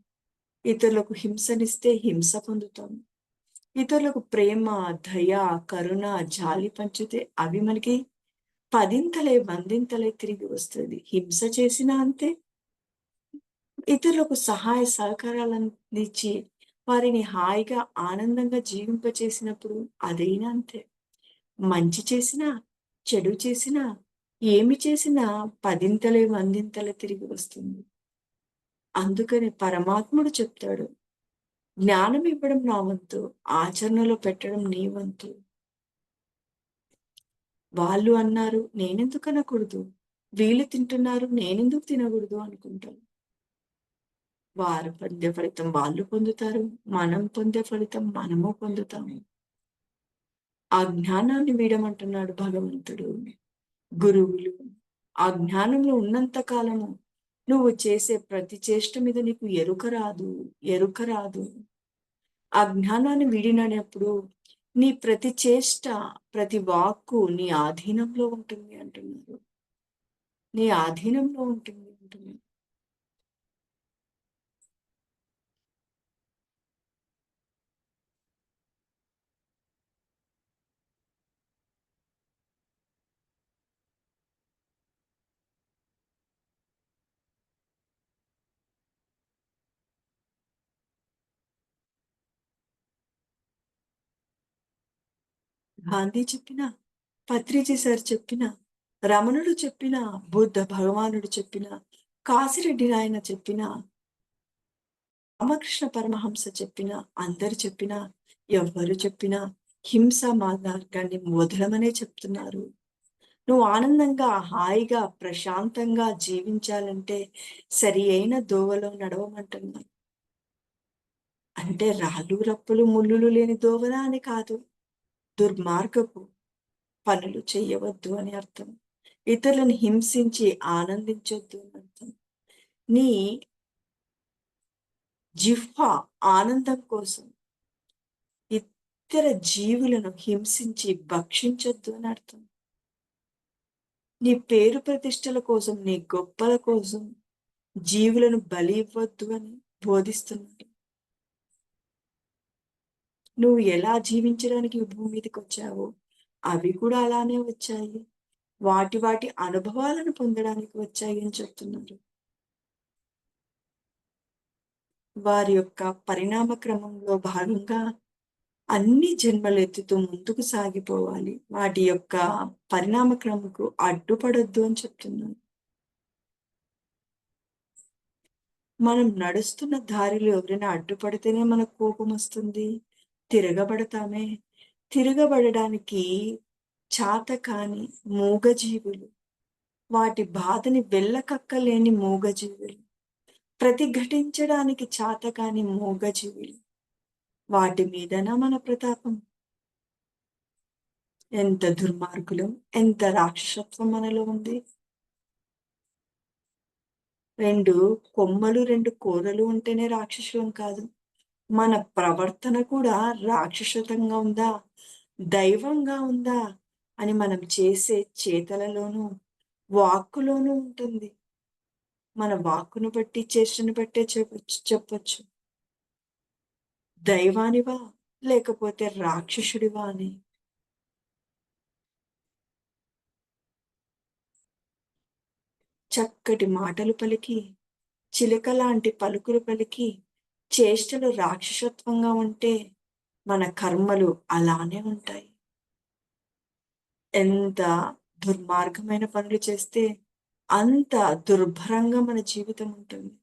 ఇతరులకు హింసనిస్తే హింస పొందుతాం. ఇతరులకు ప్రేమ, దయ, కరుణ, జాలి పంచితే అవి మనకి పదింతలే, వందింతలే తిరిగి వస్తది. హింస చేసినా అంతే. ఇతరులకు సహాయ సహకారాలందించి వారిని హాయిగా, ఆనందంగా జీవింపచేసినప్పుడు అదైనా అంతే. మంచి చేసినా, చెడు చేసినా, ఏమి చేసినా పదింతలే, వందింతలే తిరిగి వస్తుంది. అందుకని పరమాత్ముడు చెప్తాడు, జ్ఞానం ఇవ్వడం నా వంతు, ఆచరణలో పెట్టడం నీ వంతు. వాళ్ళు అన్నారు నేనెందుకు అనకూడదు, వీళ్ళు తింటున్నారు నేనెందుకు తినకూడదు అనుకుంటాం. వారు పొందే ఫలితం వాళ్ళు పొందుతారు. మనం పొందే ఫలితం మనము పొందుతాము. ఆ జ్ఞానాన్ని వీడమంటున్నాడు భగవంతుడు. గురువులు ఆ జ్ఞానంలో ఉన్నంత కాలము నువ్వు చేసే ప్రతి చేష్ట మీద నీకు ఎరుక రాదు. ఎరుక రాదు. ఆ జ్ఞానాన్ని వీడినప్పుడు నీ ప్రతి చేష్ట, ప్రతి వాక్కు నీ ఆధీనంలో ఉంటుంది అంటున్నారు. నీ ఆధీనంలో ఉంటుంది అంటున్నారు. గాంధీ చెప్పిన, పత్రిజీ సార్ చెప్పిన, రమణుడు చెప్పిన, బుద్ధ భగవానుడు చెప్పిన, కాశిరెడ్డి నాయన చెప్పిన, రామకృష్ణ పరమహంస చెప్పిన, అందరు చెప్పినా, ఎవ్వరు చెప్పినా హింస మార్గాన్ని వదలమనే చెప్తున్నారు. నువ్వు ఆనందంగా, హాయిగా, ప్రశాంతంగా జీవించాలంటే సరి అయిన దోవలో నడవమంటున్నారు. అంటే రాళ్ళు, రప్పులు, ముల్లులు లేని దోవన అని కాదు. దుర్మార్గపు పనులు చెయ్యవద్దు అని అర్థం. ఇతరులను హింసించి ఆనందించొద్దు అని అర్థం. నీ జిహ్వ ఆనందం కోసం ఇతర జీవులను హింసించి భక్షించొద్దు అని అర్థం. నీ పేరు ప్రతిష్టల కోసం, నీ గొప్పల కోసం జీవులను బలి ఇవ్వద్దు అని బోధిస్తున్నారు. నువ్వు ఎలా జీవించడానికి ఈ భూమి మీదకి వచ్చావో అవి కూడా అలానే వచ్చాయి. వాటి అనుభవాలను పొందడానికి వచ్చాయి అని చెప్తున్నారు. వారి యొక్క పరిణామ క్రమంలో భాగంగా అన్ని జన్మలెత్తుతూ ముందుకు సాగిపోవాలి. వాటి యొక్క పరిణామ క్రమంకు అడ్డుపడొద్దు అని చెప్తున్నాను. మనం నడుస్తున్న దారిలో ఎవరైనా అడ్డుపడితేనే మనకు కోపం వస్తుంది. తిరగబడతామే. తిరగబడడానికి చాతకాని మూగజీవులు, వాటి బాధని వెళ్ళకక్కలేని మూగజీవులు, ప్రతిఘటించడానికి చాతకాని మూగజీవులు, వాటి మీదనా మన ప్రతాపం? ఎంత దుర్మార్గులం, ఎంత రాక్షసత్వం మనలో ఉంది. 2 కొమ్మలు, 2 కూరలు ఉంటేనే రాక్షసులం కాదు. మన ప్రవర్తన కూడా రాక్షసతంగా ఉందా? దైవంగా ఉందా? అని మనం చేసే చేతలలోనూ, వాక్కులోనూ ఉంటుంది. మన వాక్కును బట్టి, చేష్టను బట్టే చెప్పొచ్చు. దైవానివా? లేకపోతే రాక్షసుడివా అని. చక్కటి మాటలు పలికి, చిలకలాంటి పలుకులు పలికి, చేష్టలు రాక్షసత్వంగా ఉంటే మన కర్మలు అలానే ఉంటాయి. ఎంత దుర్మార్గమైన పనులు చేస్తే అంత దుర్భరంగా మన జీవితం ఉంటుంది.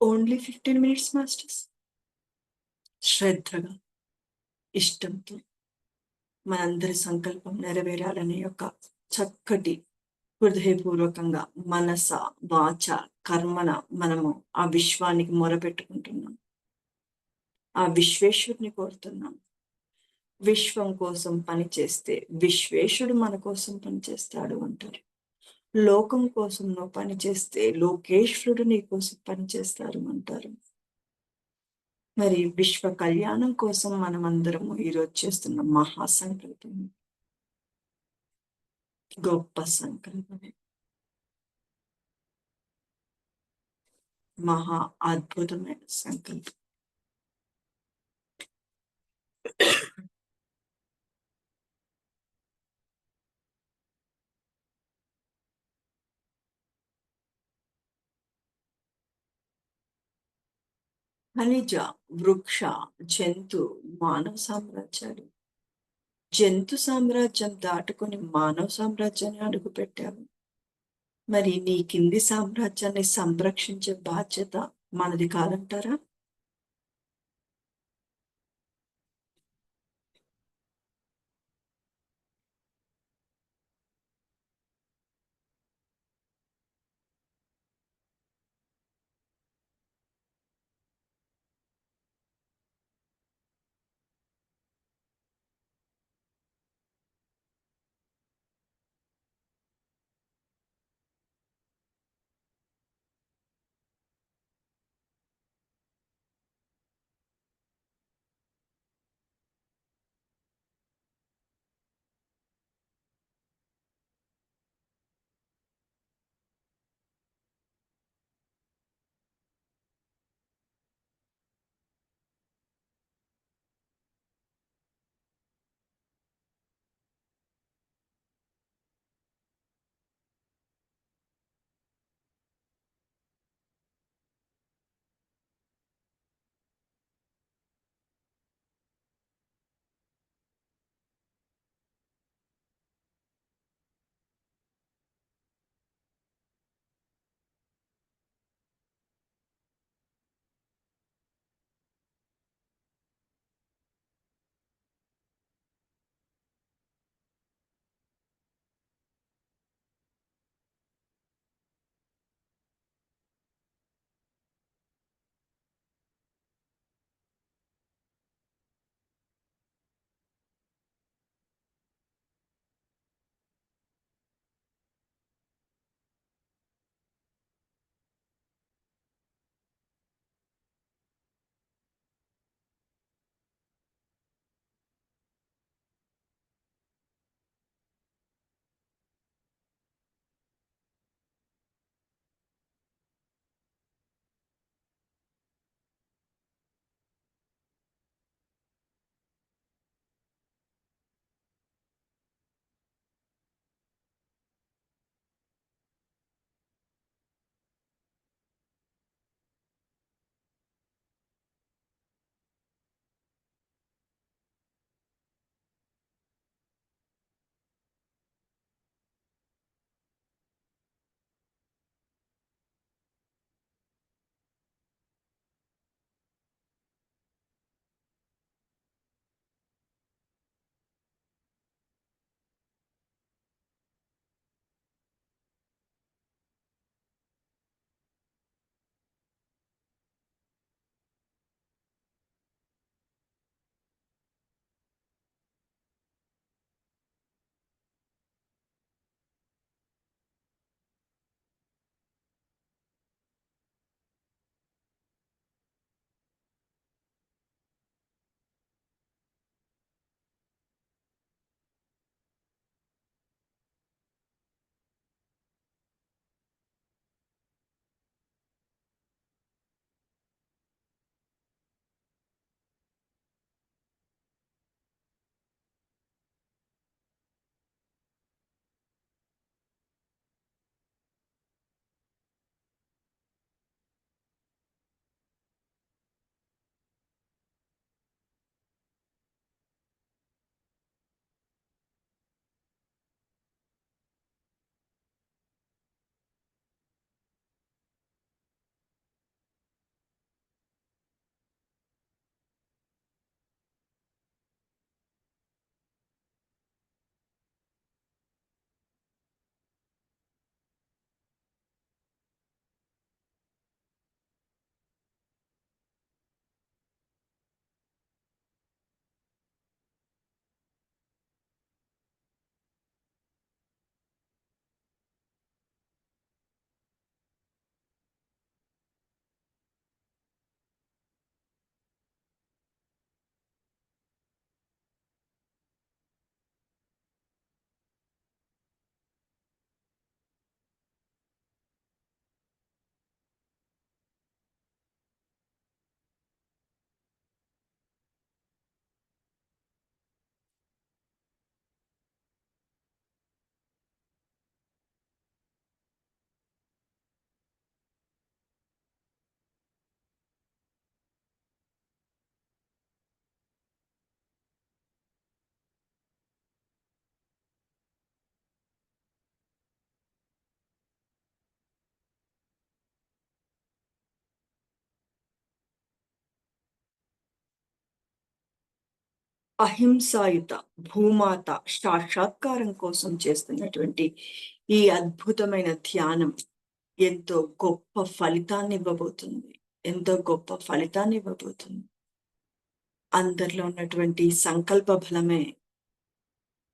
Only 15 minutes masters. శ్రద్ధగా, ఇష్టంతో మనందరి సంకల్పం నెరవేరాలనే ఒక చక్కటి హృదయపూర్వకంగా మనస, వాచ, కర్మన మనము ఆ విశ్వానికి మొరపెట్టుకుంటున్నాం. ఆ విశ్వేశ్వరుని కోరుతున్నాం. విశ్వం కోసం పనిచేస్తే విశ్వేశ్వరుడు మన కోసం పనిచేస్తాడు అంటారు. లోకం కోసం నువ్వు పనిచేస్తే లోకేశ్వరుడు నీ కోసం పనిచేస్తాడు అంటారు. మరి విశ్వ కళ్యాణం కోసం మనమందరము ఈరోజు చేస్తున్న మహాసంకల్పం, గొప్ప సంకల్పమే, మహా అద్భుతమైన సంకల్పం. ఖనిజ, వృక్ష, జంతు, మానవ సామ్రాజ్యాలు, జంతు సామ్రాజ్యం దాటుకొని మానవ సామ్రాజ్యాన్ని అడుగుపెట్టావు. మరి నీ కింది సామ్రాజ్యాన్ని సంరక్షించే బాధ్యత మనది కాదంటారా? అహింసాయుత భూమాత సాక్షాత్కారం కోసం చేస్తున్నటువంటి ఈ అద్భుతమైన ధ్యానం ఎంతో గొప్ప ఫలితాన్ని ఇవ్వబోతుంది. ఎంతో గొప్ప ఫలితాన్ని ఇవ్వబోతుంది. అందరిలో ఉన్నటువంటి సంకల్ప బలమే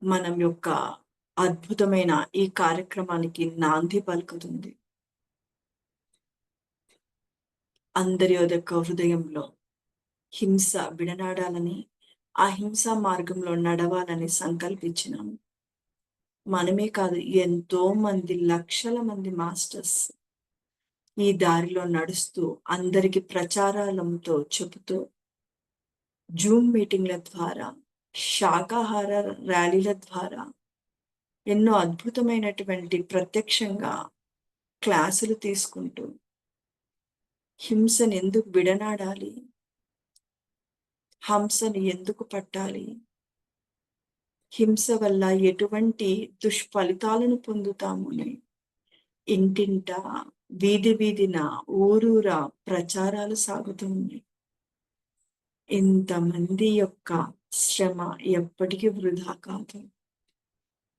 మనం యొక్క అద్భుతమైన ఈ కార్యక్రమానికి నాంది పలుకుతుంది. అందరి యొక్క హృదయంలో హింస విడనాడాలని, ఆ హింసా మార్గంలో నడవాలని సంకల్పించినాము. మనమే కాదు, ఎంతో మంది లక్షల మంది మాస్టర్స్ ఈ దారిలో నడుస్తూ అందరికి ప్రచారాలతో చెబుతూ జూమ్ మీటింగ్ల ద్వారా, శాకాహార ర్యాలీల ద్వారా ఎన్నో అద్భుతమైనటువంటి ప్రత్యక్షంగా క్లాసులు తీసుకుంటూ హింసను ఎందుకు విడనాడాలి, హంసను ఎందుకు పట్టాలి, హింస వల్ల ఎటువంటి దుష్ఫలితాలను పొందుతాము అని ఇంటింట, వీధి వీధిన, ఊరూరా ప్రచారాలు సాగుతుంది. ఇంతమంది యొక్క శ్రమ ఎప్పటికీ వృధా కాదు.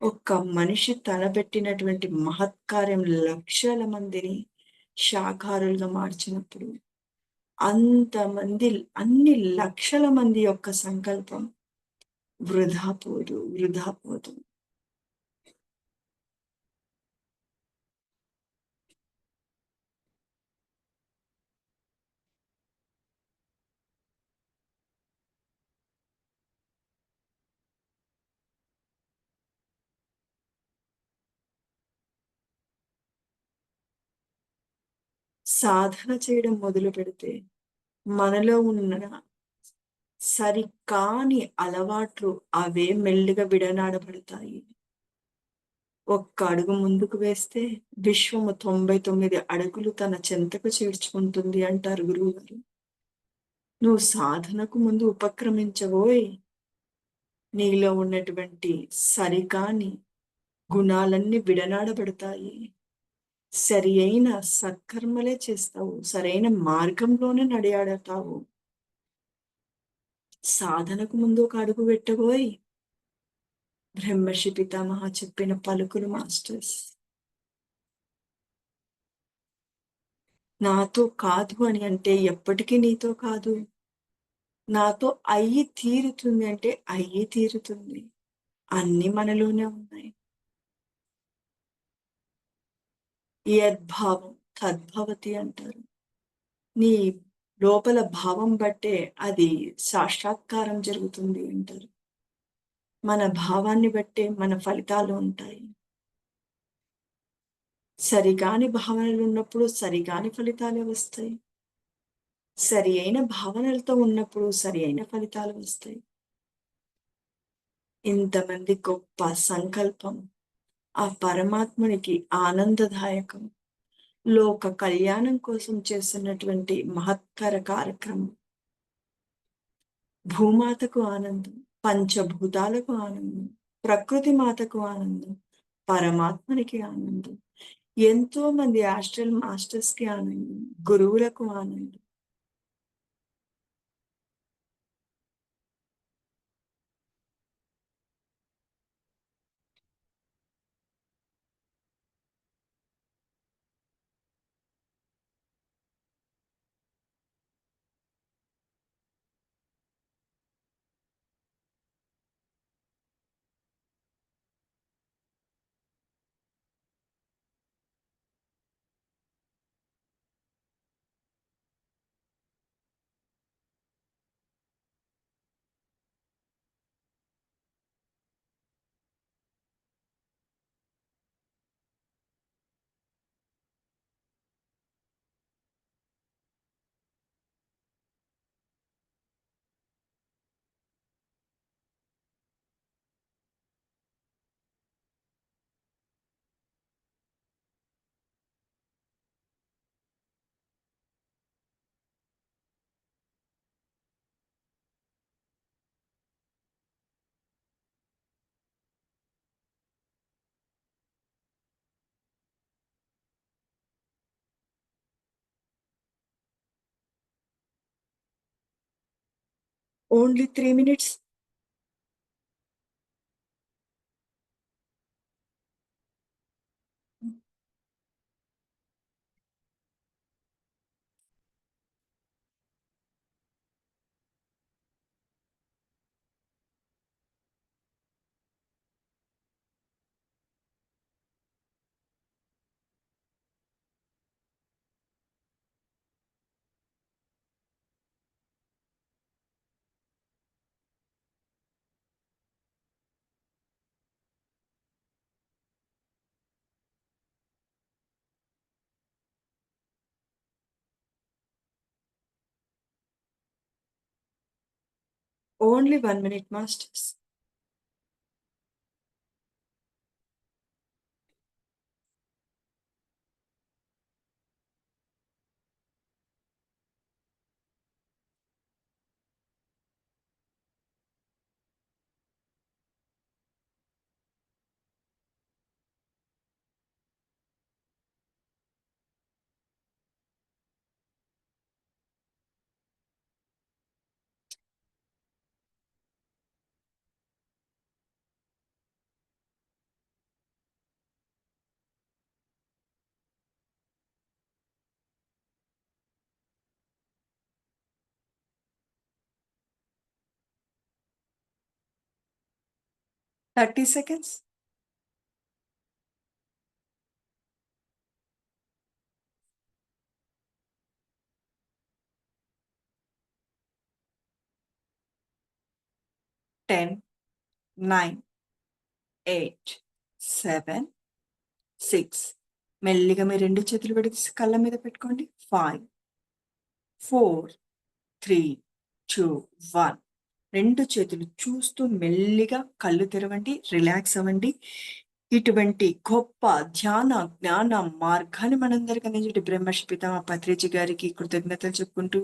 ఒక్క మనిషి తలబెట్టినటువంటి మహత్కార్యం లక్షల మందిని శాకాహారులుగా మార్చినప్పుడు అంతమంది, అన్ని లక్షల మంది యొక్క సంకల్పం వృధా పోదు, వృధా పోదు. సాధన చేయడం మొదలు పెడితే మనలో ఉన్న సరికాని అలవాట్లు అవే మెల్లిగా విడనాడబడతాయి. ఒక్క అడుగు ముందుకు వేస్తే విశ్వము 99 అడుగులు తన చెంతకు చేర్చుకుంటుంది అంటారు గురువుగారు. నువ్వు సాధనకు ముందు ఉపక్రమించబోయ్, నీలో ఉన్నటువంటి సరికాని గుణాలన్నీ విడనాడబడతాయి. సరి అయిన సత్కర్మలే చేస్తావు, సరైన మార్గంలోనే నడియాడతావు. సాధనకు ముందు ఒక అడుగు పెట్టబోయ్. బ్రహ్మర్షి పితామహ చెప్పిన పలుకులు మాస్టర్స్. నాతో కాదు అని అంటే ఎప్పటికీ నీతో కాదు. నాతో అయ్యి తీరుతుంది అంటే అయ్యి తీరుతుంది. అన్ని మనలోనే ఉన్నాయి. యద్భావం తద్భవతి అంటారు. నీ లోపల భావం బట్టే అది సాక్షాత్కారం జరుగుతుంది అంటారు. మన భావాన్ని బట్టే మన ఫలితాలు ఉంటాయి. సరిగాని భావనలు ఉన్నప్పుడు సరిగాని ఫలితాలే వస్తాయి. సరి అయిన భావనలతో ఉన్నప్పుడు సరి అయిన ఫలితాలు వస్తాయి. ఇంతమంది గొప్ప సంకల్పం ఆ పరమాత్మునికి ఆనందదాయకం. లోక కళ్యాణం కోసం చేస్తున్నటువంటి మహత్తర కార్యక్రమం. భూమాతకు ఆనందం, పంచభూతాలకు ఆనందం, ప్రకృతి మాతకు ఆనందం, పరమాత్మనికి ఆనందం, ఎంతో మంది ఆస్ట్రల్ మాస్టర్స్ కి ఆనందం, గురువులకు ఆనందం. Only 3 minutes. Only 1 minute masters. Thirty seconds. Ten, 9, 8, 7, 6. మెల్లిగా మీ 2 చేతులు విడిసి కళ్ళ మీద పెట్టుకోండి. 5, 4, 3, 2, 1. 2 చేతులు చూస్తూ మెల్లిగా కళ్ళు తెరవండి. రిలాక్స్ అవ్వండి. ఇటువంటి గొప్ప ధ్యాన, జ్ఞాన మార్గాన్ని మనందరికి అందించేటి బ్రహ్మర్షి పితామహ పత్రిజీ గారికి కృతజ్ఞతలు చెప్పుకుంటూ,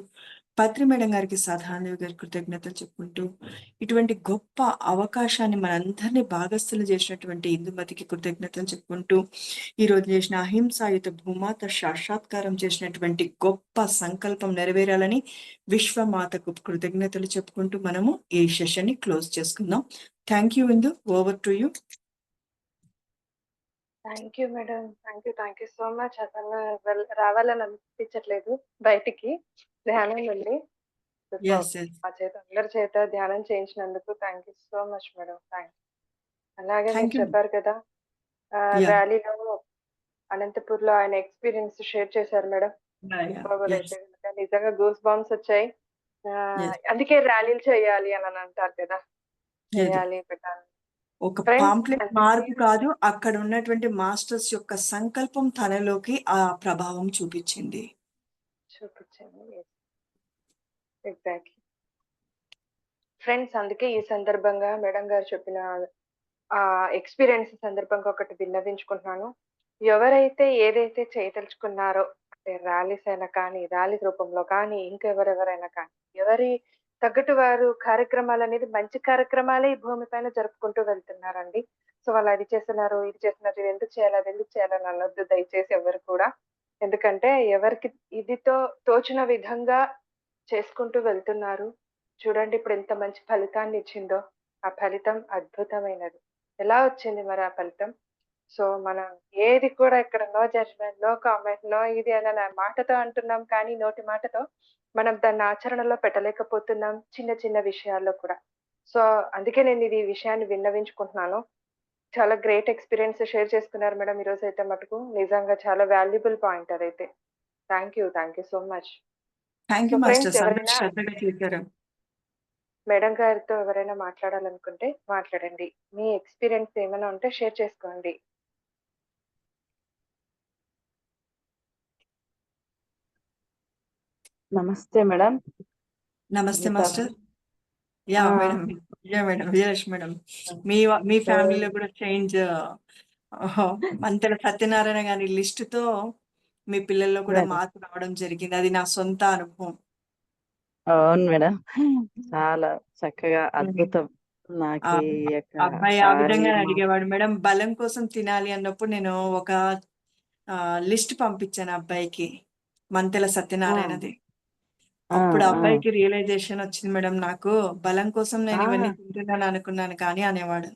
పత్రి మేడం గారికి, సాధారణదేవి గారికి కృతజ్ఞతలు చెప్పుకుంటూ, ఇటువంటి గొప్ప అవకాశాన్ని మనందరినీ భాగస్థులు చేసినటువంటి ఇందుమతికి కృతజ్ఞతలు చెప్పుకుంటూ, ఈరోజు చేసిన అహింసాయుత భూమాత సాక్షాత్కారం చేసినటువంటి గొప్ప సంకల్పం నెరవేరాలని విశ్వమాతకు కృతజ్ఞతలు చెప్పుకుంటూ మనము ఈ సెషన్ ని క్లోజ్ చేసుకుందాం. Thank you Indu. Over to you. Thank you madam. Thank you so much. అసలు రావాలని అనిపించట్లేదు బయటికి ధ్యానం నుండి. Yes, yes. మా చేత అందరి చేత ధ్యానం చేయించినందుకు thank you so much madam. Thanks. అలాగే మీరు Thank you. చెప్పారు కదా Yeah. ర్యాలీలో అనంతపూర్ లో ఆయన ఎక్స్పీరియన్స్ షేర్ చేశారు madam. Yeah, yeah. Super. Yes, అయితే కనుక నిజంగా గూస్ బాంబ్స్ వచ్చాయి. yes. అందుకే ర్యాలీలు చేయాలి అని అంటారు కదా, లేదు. చేయాలి పెట్టాలి. ఒక Friends, పాంప్లెట్ అంటే మార్పు కాదు, అక్కడ ఉన్నటువంటి మాస్టర్స్ యొక్క సంకల్పం తనలోకి ఆ ప్రభావం చూపించింది. చూపించండి. ఎగ్జాక్ట్లీ. ఫ్రెండ్స్, అందుకే ఈ సందర్భంగా మేడం గారు చెప్పిన ఆ ఎక్స్పీరియన్స్ సందర్భంగా ఒకటి విన్నవించుకుంటున్నాను. ఎవరైతే ఏదైతే చేయదలుచుకున్నారో, అంటే ర్యాలీస్ అయినా కానీ, ర్యాలీ రూపంలో కానీ, ఇంకెవరెవరైనా కానీ, ఎవరి తగ్గట్టు వారు కార్యక్రమాలు అనేది మంచి కార్యక్రమాలే ఈ భూమి పైన జరుపుకుంటూ వెళ్తున్నారండి. సో వాళ్ళు అది చేస్తున్నారు, ఇది చేస్తున్నారు, ఇది ఎందుకు చేయాలి, అది ఎందుకు చేయాలని అనొద్దు దయచేసి ఎవరు కూడా. ఎందుకంటే ఎవరికి ఇదితో తోచిన విధంగా చేసుకుంటూ వెళ్తున్నారు. చూడండి ఇప్పుడు ఎంత మంచి ఫలితాన్ని ఇచ్చిందో. ఆ ఫలితం అద్భుతమైనది. ఎలా వచ్చింది మరి ఆ ఫలితం? సో మనం ఏది కూడా ఇక్కడ no judgement, no comment, no ఇది అని మాటతో అంటున్నాం కానీ నోటి మాటతో మనం దాన్ని ఆచరణలో పెట్టలేకపోతున్నాం చిన్న చిన్న విషయాల్లో కూడా. సో అందుకే నేను ఈ విషయాన్ని విన్నవించుకుంటున్నాను. చాలా గ్రేట్ ఎక్స్‌పీరియన్స్ షేర్ చేసుకున్నారు మేడం ఈరోజైతే మటుకు. నిజంగా చాలా వాల్యుబుల్ పాయింట్ అదైతే. Thank you so much. Thank so you friends, masters. అందరూ ఎవరైనా శ్రద్ధగా చేశారు. మేడం గారితో ఎవరైనా మాట్లాడాలనుకుంటే మాట్లాడండి. మీ ఎక్స్‌పీరియన్స్ ఏమైనా ఉంటే షేర్ చేసుకోండి. నమస్తే మేడం. నమస్తే గీతా మాస్టర్. యా ఆ, madam. Yeah madam. Vijayalakshmi madam. మీ ఫ్యామిలీలో కూడా చేంజ్ మంతెల సత్యనారాయణ గారి లిస్టుతో మీ పిల్లల్లో కూడా మేడం. మార్పు రావడం జరిగింది. అది నా సొంత అనుభవం. అవును మేడం. చాలా చక్కగా అద్భుతం. ఆ నాకు ఈ యొక్క అబ్బాయి ఆ విధంగా అడిగేవాడు మేడం. బలం కోసం తినాలి అన్నప్పుడు నేను ఒక లిస్ట్ పంపించాను అబ్బాయికి, మంతెల సత్యనారాయణది. అప్పుడు అబ్బాయికి రియలైజేషన్ వచ్చింది మేడం. నాకు బలం కోసం నేను ఇవన్నీ తింటున్నాను అనుకున్నాను కానీ అనేవాడు.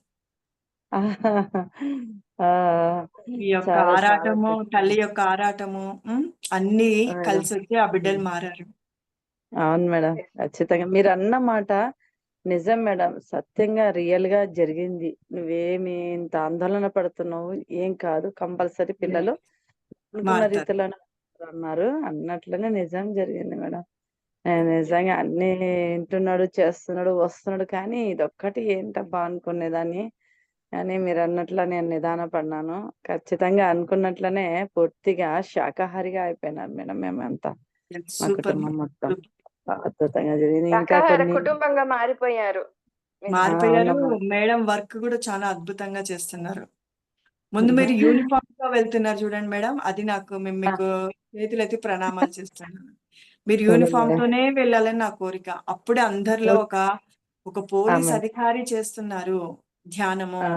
ఈ యొక్క చాలా చాలా ఆరాటము, చక్కగా. తల్లి యొక్క ఆరాటము అన్ని మేడం. కలిసి వచ్చి ఆ బిడ్డలు మారారు. అవును మేడం, ఖచ్చితంగా మీరు అన్న మాట నిజం మేడం. సత్యంగా రియల్ గా జరిగింది. నువ్వేమి ఇంత ఆందోళన పడుతున్నావు, ఏం కాదు, కంపల్సరీ పిల్లలు అనుకున్న మారుతారు. రీతిలోనే అన్నారు అన్నట్లనే నిజం జరిగింది మేడం. నిజంగా అన్ని వింటున్నాడు, చేస్తున్నాడు, వస్తున్నాడు, కానీ ఇదొక్కటి ఏంటబ్బా అనుకునేదాన్ని. కానీ మీరు అన్నట్ల నేను నిదాన పడినాను. ఖచ్చితంగా అనుకున్నట్లనే పూర్తిగా శాకాహారిగా అయిపోయినారు మేడం మేమంతా, మా సూపర్ కుటుంబం మొత్తం. అద్భుతంగా జరిగింది. ఇంకా శాకాహార కొన్ని కుటుంబంగా మారిపోయారు మీరు. మారిపోయారు. అవునమ్మా. మేడం వర్క్ కూడా చాలా అద్భుతంగా చేస్తున్నారు. ముందు మీరు యూనిఫామ్ గా వెళ్తున్నారు చూడండి మేడం, అది నాకు మీకు చేతులెత్తి ప్రణామాలు చేస్తున్నాను. మీరు సరే యూనిఫామ్ మేడం. తోనే వెళ్ళాలని నా కోరిక. అప్పుడే అందరిలో ఒక పోలీస్ మేడం. అధికారి చేస్తున్నారు ధ్యానము, ఆ,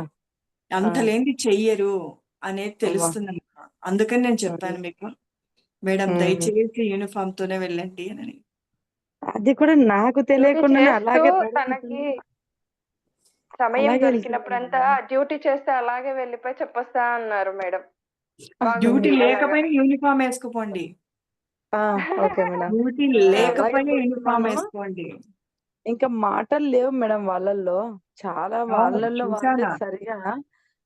ఆ, అంతలేంది చెయ్యరు అనేది అమ్మా. తెలుస్తుంది. అందుకని నేను ఉమ్, చెప్పాను మీకు, మేడం ఉమ్. దయచేసి యూనిఫామ్ తోనే వెళ్ళండి అని. అది కూడా నాకు డ్యూటీ తెలియకుండానే చేస్తూ అలాగే రెడీ తనకి అవుతున్నా. సమయం అలాగే వెళ్తున్నాను దొరికినప్పుడంతా మేడం. డ్యూటీ చేస్తే అలాగే వెళ్ళిపోయి చెప్పొస్తా అన్నారు మేడం. బాగుంది డ్యూటీ అలాగా. లేకపోయినా యూనిఫామ్ వేసుకోపోండి. ఆ, ఓకే మేడం. డ్యూటీ అలాగే లేకపోయినా యూనిఫామ్ పోతున్నాను. వేసుకోండి. ఇంకా మాటలు లేవు మేడం వాళ్ళల్లో. చాలా వాళ్ళల్లో వాళ్ళే చూసానా? సరిగా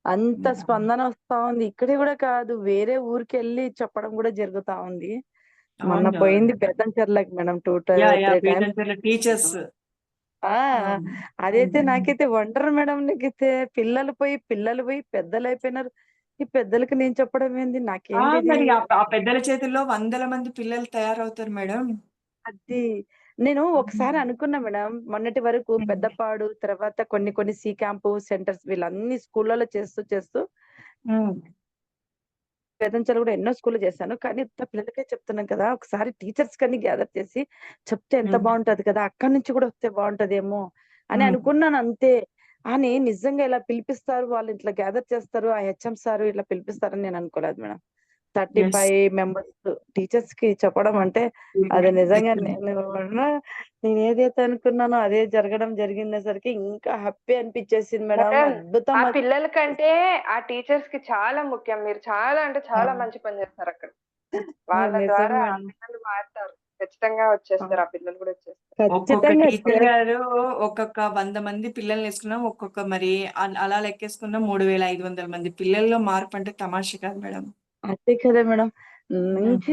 అంత స్పందన వస్తా ఉంది. ఇక్కడ కూడా కాదు, వేరే ఊరికెళ్ళి చెప్పడం కూడా జరుగుతా ఉంది. మొన్న అవును. పోయింది బెల్లంచెర్లకి madam. Yeah 3 times. Bedamcherla teachers. ఆ, అదైతే నాకైతే వండర్ మేడం. నాకైతే పిల్లలు పోయి పెద్దలు అయిపోయినారు. ఈ పెద్దలకి నేను చెప్పడం ఏంది, నాకేంది ఇది. మరి ఆ పెద్దల చేతుల్లో వందల మంది పిల్లలు తయారవుతారు మేడం. అది నేను ఒకసారి అనుకున్నా మేడం. మొన్నటి వరకు పెద్దపాడు, తర్వాత కొన్ని కొన్ని సి క్యాంపు సెంటర్స్, వీళ్ళన్ని స్కూళ్ళలో చేస్తూ చేస్తూ ఉమ్. వేదంచలు కూడా ఎన్నో స్కూల్ చేశాను. కానీ ఇంత పిల్లలకే చెప్తున్నాం కదా, ఒకసారి టీచర్స్ కన్ని గ్యాదర్ చేసి చెప్తే ఎంత ఉమ్. బాగుంటది కదా, అక్కడి నుంచి కూడా వస్తే బాగుంటదేమో అని ఉమ్. అనుకున్నాను అంతే. అని నిజంగా ఇలా పిలిపిస్తారు, వాళ్ళు ఇట్లా గ్యాదర్ చేస్తారు, ఆ హెచ్ఎం సార్ ఇట్లా పిలిపిస్తారని నేను అనుకోలేదు మేడం. Yes. 35 మెంబర్స్ టీచర్స్ కి చెప్పడం అంటే అది నిజంగా నేను ఏదైతే అనుకున్నానో అదే జరగడం జరిగినసరికి ఇంకా హ్యాపీ అనిపించేసింది మేడం. మేడం, అద్భుతం. ఆ పిల్లల కంటే ఆ టీచర్స్ కి చాలా ముఖ్యం. మీరు చాలా అంటే చాలా మంచి పని చేస్తారు అక్కడ. వాళ్ళ నిజం ద్వారా ఆ మేడం. పిల్లలు మారుతారు. ఖచ్చితంగా వచ్చేస్తారు. ఆ పిల్లలు కూడా వచ్చేస్తారు. ఒక్కొక్క ఖచ్చితంగా టీచర్ గారు ఒక్కొక్క 100 మంది పిల్లల్ని వేసుకున్నాం, ఒక్కొక్క మరి అలా లెక్కేసుకున్న 3500 మంది పిల్లల్లో మార్పు అంటే తమాషా కాదు మేడం. అదే కదా మేడం. మంచి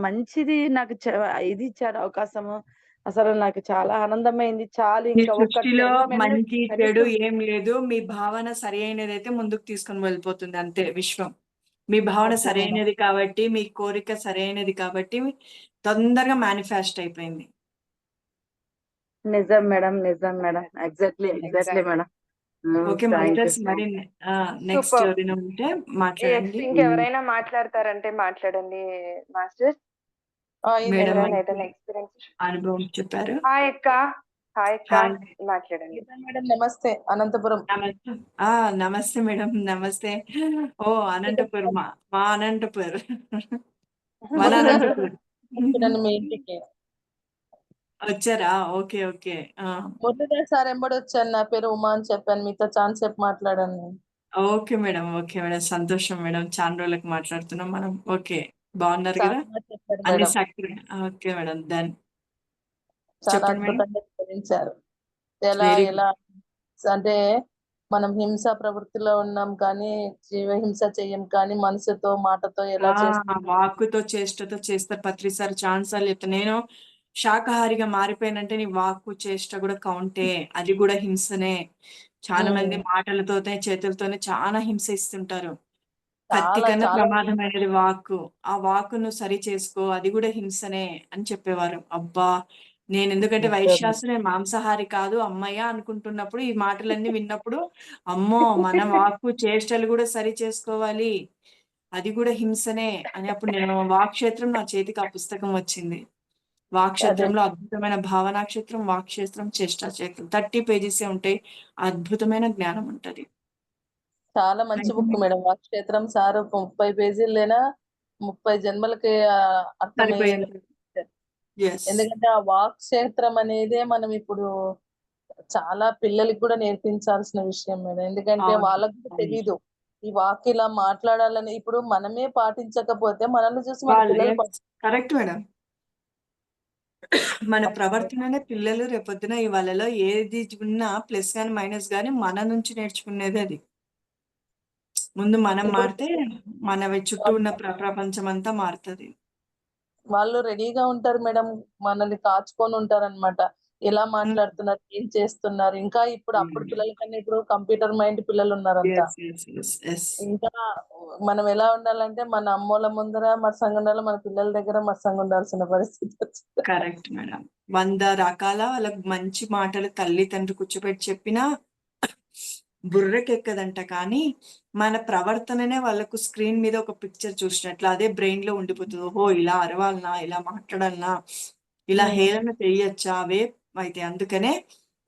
మంచిది నాకు ఇది ఇచ్చారు అవకాశము. అసలు నాకు చాలా ఆనందమైంది. చాలు మీ ఇంకా ఒక సృష్టిలో 10 మినిట్స్ మంచి చెడు కనీసం. ఏం లేదు. మీ భావన సరి అయినదైతే ముందుకు తీసుకొని వెళ్ళిపోతుంది అంతే విశ్వం. మీ భావన ఓకే మేడం. సరైనది కాబట్టి, మీ కోరిక సరైనది కాబట్టి తొందరగా మేనిఫెస్ట్ అయిపోయింది. నిజం మేడం. నిజం madam. Exactly exact. Madam. Okay thank you masters, so మరి మచ్. Next super. ఎవరైనా ఉంటే మాట్లాడండి. ఇంకెవరైనా మాట్లాడతారంటే మాట్లాడండి మాస్టర్స్. మేడం ఎవరైనా మనకి ఏదైనా ఎక్స్పీరియన్స్. అనుభవం చెప్పారు. హాయ్ అక్క. హాయ్ అక్క. హాయ్. మాట్లాడండి. మేడం నమస్తే అనంతపురం. నమస్తే. నమస్తే మేడం. నమస్తే. ఓ అనంతపూర్, మా అనంతపూర్. మన అనంతపూర్. వచ్చాను మీ ఇంటికి. వచ్చారా? Okay okay. మొదటిసారి ఎంబడి వచ్చాను. నా పేరు ఉమా అని చెప్పాను. మీతో ఛాన్స్ చెప్పి మాట్లాడాను నేను. Okay madam. Okay madam. సంతోషం మేడం. చాలా రోజులకు మాట్లాడుతున్నాం మనం. ఓకే. బాగున్నారు చాలా కదా? బాగా చెప్పారు అన్ని మేడం. సక్రమంగా. Okay madam. డన్. చాలా చెప్పండి మేడం. అద్భుతంగా వివరించారు. ఎలా వెరీ గుడ్. ఎలా అంటే మనం హింస ప్రవృత్తిలో ఉన్నాం కానీ జీవ హింస చెయ్యం, కానీ మనసుతో మాటతో ఎలా చేస్తాం. వాక్కుతో చేష్టతో చేస్తారు పత్రిసారి ఛాన్సాలు చెప్తా. నేను శాకాహారిగా మారిపోయానంటే నీ వాక్కు చేష్ట కూడా కౌంటే, అది కూడా హింసనే. చాలా మంది మాటలతోనే చేతులతోనే చాలా హింస ఇస్తుంటారు. కత్తి చాలా కన్నా చాలా ప్రమాదమైనది వాక్కు. ఆ వాక్కు నువ్వు సరి చేసుకో, అది కూడా హింసనే అని చెప్పేవారు. అబ్బా, నేను ఎందుకంటే వైశ్యాసు, నేను మాంసాహారి కాదు అమ్మయ్య అనుకుంటున్నప్పుడు ఈ మాటలన్నీ విన్నప్పుడు, అమ్మో మన వాక్కు చేష్టలు కూడా సరి చేసుకోవాలి, అది కూడా హింసనే అని అప్పుడు నేను వాక్క్షేత్రం నా చేతికి ఆ పుస్తకం వచ్చింది. అదే వాక్క్షేత్రంలో అద్భుతమైన భావనా క్షేత్రం, వాక్క్షేత్రం, చేష్టా క్షేత్రం 30 పేజీసే ఉంటాయి. అద్భుతమైన జ్ఞానం ఉంటది. చాలా మంచి బుక్ మేడం. వాక్క్షేత్రం సార్ 30 పేజీలైనా 30 జన్మలకి అర్థమయ్యేలా. సరిపోయింది. ఎస్. ఎందుకంటే ఆ వాక్ క్షేత్రం అనేదే మనం ఇప్పుడు చాలా పిల్లలకి కూడా నేర్పించాల్సిన విషయం మేడం. ఎందుకంటే అవును. వాళ్ళకు కూడా తెలీదు ఈ వాక్ ఇలా మాట్లాడాలని. ఇప్పుడు మనమే పాటించకపోతే మనల్ని చూసి మన వాళ్ళు పిల్లలు కరెక్ట్ మేడం. మన ప్రవర్తననే పిల్లలు రేపొద్దున వాళ్ళలో ఏది ఉన్నా ప్లస్ గాని మైనస్ గాని మన నుంచి నేర్చుకునేది అది. ముందు మనం ఇప్పుడు మారితే మన చుట్టూ ఉన్న ప్రపంచం అంతా మారుతుంది. వాళ్ళు రెడీగా ఉంటారు మేడం. మనల్ని కాచుకొని ఉంటారు అనమాట. ఎలా మాట్లాడుతున్నారు, ఏం చేస్తున్నారు, ఇంకా ఇప్పుడు అప్పుడు పిల్లల కన్నా ఇప్పుడు కంప్యూటర్ మైండ్ పిల్లలు ఉన్నారంతా. ఇంకా మనం ఎలా ఉండాలంటే మన అమ్మోళ్ళ ముందర మత్సంగా ఉండాలి, మన పిల్లల దగ్గర మత్సంగా ఉండాల్సిన పరిస్థితి వచ్చింది. Correct madam. 100 రకాల వాళ్ళకి మంచి మాటలు తల్లిదండ్రులు కూర్చోబెట్టి చెప్పినా బుర్రకెక్కదంట. కానీ మన ప్రవర్తననే వాళ్ళకు స్క్రీన్ మీద ఒక పిక్చర్ చూసినట్లు అదే బ్రెయిన్ లో ఉండిపోతుంది. ఓహో, ఇలా అరవాలనా, ఇలా మాట్లాడాలనా, ఇలా హేళన చేయొచ్చా, అవే అయితే. అందుకనే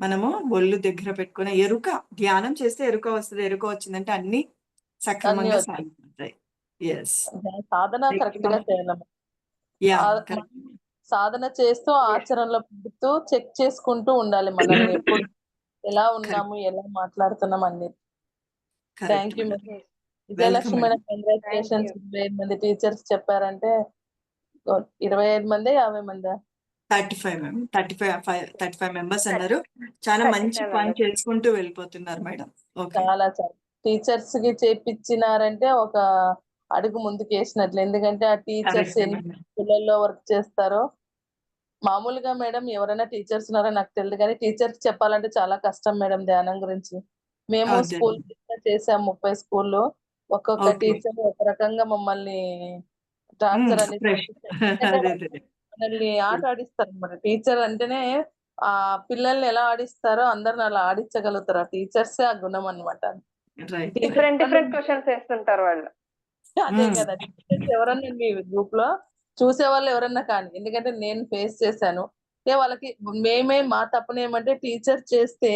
మనము ఒళ్ళు దగ్గర పెట్టుకుని ఎరుక ధ్యానం చేస్తే ఎరుక వస్తుంది. ఎరుక వచ్చిందంటే అన్ని సక్రమంగా వచ్చాయి. సాగిపోతాయి. ఎస్, సాధన కరెక్ట్ గా చేయాలి. యా, సాధన చేస్తూ ఆచరణలో పెడుతూ చెక్ చేసుకుంటూ ఉండాలి మనల్ని ఎప్పుడు ఎలా ఉన్నాము, ఎలా మాట్లాడుతున్నాం అన్ని. Thank you madam. Vijayalakshmi madam, congratulations. 25 మంది టీచర్స్ చెప్పారంటే 25 మంది 50 మంది 35 మెంబర్స్ అన్నారు. చాలా మంచి పని చేసుకుంటూ వెళ్ళిపోతున్నారు మేడం. చాలా టీచర్స్ కి చేపించినారంటే ఒక అడుగు ముందుకు వేసినట్లు. ఎందుకంటే ఆ టీచర్స్ ఎన్ని స్కూళ్ళల్లో వర్క్ చేస్తారో. మామూలుగా మేడం ఎవరైనా టీచర్స్ ఉన్నారో నాకు తెలియదు, కానీ టీచర్స్ చెప్పాలంటే చాలా కష్టం మేడం ధ్యానం గురించి. మేము స్కూల్ చేసాం 30 స్కూల్లో. ఒక్కొక్క టీచర్ ఒక రకంగా మమ్మల్ని టార్చర్ అని మనల్ని ఆట ఆడిస్తారు అనమాట. టీచర్ అంటేనే ఆ పిల్లల్ని ఎలా ఆడిస్తారో అందరిని అలా ఆడించగలుగుతారు. ఆ టీచర్స్ ఆ గుణం అనమాట. డిఫరెంట్ క్వశ్చన్స్ వేస్తుంటారు వాళ్ళు. అదే కదా, టీచర్స్ ఎవరన్నా మీ గ్రూప్ లో చూసే వాళ్ళు ఎవరన్నా కానీ, ఎందుకంటే నేను ఫేస్ చేశాను. వాళ్ళకి మా తప్పునేమంటే టీచర్ చేస్తే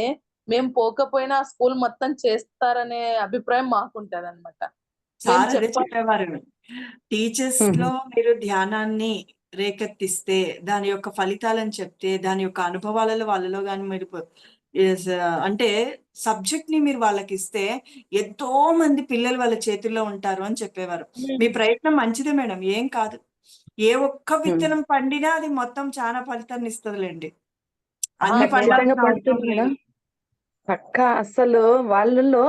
మేము పోకపోయినా ఆ స్కూల్ మొత్తం చేస్తారనే అభిప్రాయం మాకుంటది అనమాట. సార్ అదే చెప్పేవారు, టీచర్స్ లో మీరు ధ్యానాన్ని రేకెత్తిస్తే, దాని యొక్క ఫలితాలను చెప్తే, దాని యొక్క అనుభవాలలో వాళ్ళలో కానీ మీరు అంటే సబ్జెక్ట్ ని మీరు వాళ్ళకి ఇస్తే ఎంతో మంది పిల్లలు వాళ్ళ చేతుల్లో ఉంటారు అని చెప్పేవారు. మీ ప్రయత్నం మంచిదే మేడం, ఏం కాదు. ఏ ఒక్క విత్తనం పండినా అది మొత్తం చాలా ఫలితాన్ని ఇస్తుందిలేండి. అన్ని పండుగ పక్క అసలు వాళ్ళలో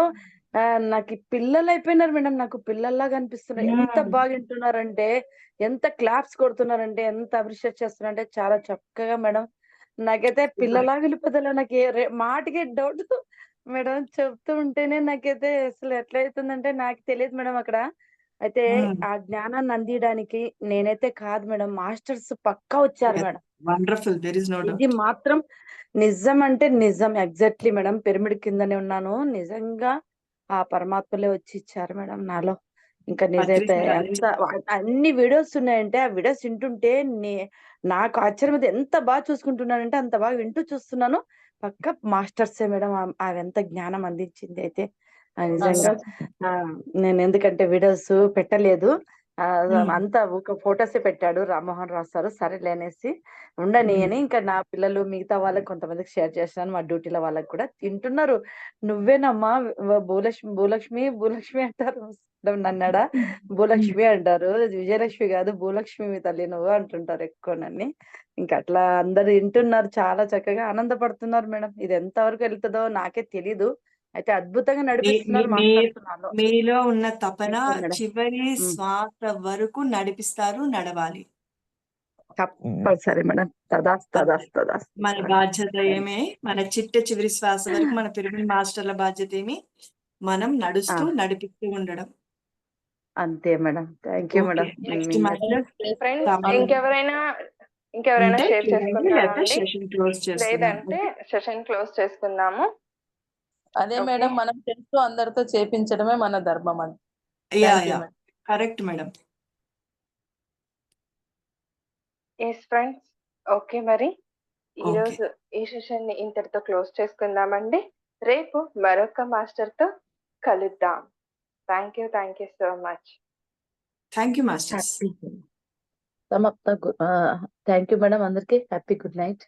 నాకు పిల్లలు అయిపోయినారు మేడం. నాకు పిల్లల్లాగా అనిపిస్తున్నారు. ఎంత బాగా వింటున్నారంటే, ఎంత క్లాప్స్ కొడుతున్నారంటే, ఎంత అప్రిషియేట్ చేస్తున్నారంటే చాలా చక్కగా మేడం. నాకైతే పిల్లలా వెళ్ళిపోతా. నాకు మాటకి డౌట్ మేడం చెప్తూ ఉంటేనే నాకైతే అసలు ఎట్లా అవుతుందంటే నాకు తెలియదు మేడం. అక్కడ అయితే ఆ జ్ఞానాన్ని అందించడానికి నేనైతే కాదు మేడం, మాస్టర్స్ పక్కా వచ్చారు madam. Wonderful, there is no doubt. ఇది మాత్రం నిజం అంటే నిజం. ఎగ్జాక్ట్లీ మేడం, పిరమిడ్ కిందనే ఉన్నాను. నిజంగా ఆ పరమాత్మలే వచ్చి ఇచ్చారు మేడం నాలో. ఇంకా నిజైతే ఎంత అన్ని వీడియోస్ ఉన్నాయంటే ఆ వీడియోస్ వింటుంటే నాకు ఆశ్చర్యం. ఎంత బాగా చూసుకుంటున్నానంటే అంత బాగా వింటూ చూస్తున్నాను. పక్క మాస్టర్సే మేడం ఎంత జ్ఞానం అందించింది అయితే. నిజంగా నేను ఎందుకంటే వీడియోస్ పెట్టలేదు, అంతా ఒక ఫొటోసే పెట్టాడు రామ్మోహన్ రావు సార్. సరేలేనేసి ఉండని అని ఇంకా నా పిల్లలు మిగతా వాళ్ళకి కొంతమందికి షేర్ చేస్తాను. మా డ్యూటీలో వాళ్ళకి కూడా తింటున్నారు. నువ్వేనమ్మా భూలక్ష్మి అంటారు నన్నాడా, భూలక్ష్మి అంటారు. విజయలక్ష్మి కాదు, భూలక్ష్మి మీ తల్లి నువ్వు అంటుంటారు ఎక్కువ నన్ను. ఇంకా అట్లా అందరు వింటున్నారు, చాలా చక్కగా ఆనందపడుతున్నారు మేడం. ఇది ఎంత వరకు వెళ్తుందో నాకే తెలీదు. అయితే అద్భుతంగా నడిపిస్తున్నారు మాట్లాడుతున్నాను. మీలో ఉన్న తపన చివరి శ్వాస వరకు నడిపిస్తారు, నడవాలి. తప్పనిసరి మేడం. మన బాధ్యత ఏమే, మన చివరి శ్వాస వరకు మన పిరమిడ్ మాస్టర్ల బాధ్యత ఏమి, మనం నడిపిస్తూ ఉండడం. అంతే మేడం. Thank you madam. ఇంకెవరైనా షేర్ చేసుకుంటారా? లేదంటే సెషన్ క్లోజ్ చేసుకుందాము. అదే మేడం, మనం చేస్తూ అందరితో చేపించడమే మన ధర్మం. అని correct madam. Yes friends, okay, మరి ఈరోజు ఈ సెషన్ ని ఇంతటితో క్లోజ్ చేసుకుందామండి. రేపు మరొక మాస్టర్ తో కలుద్దాం. Thank you so much. Thank you masters. Thank you madam. అందరికి హ్యాపీ గుడ్ నైట్.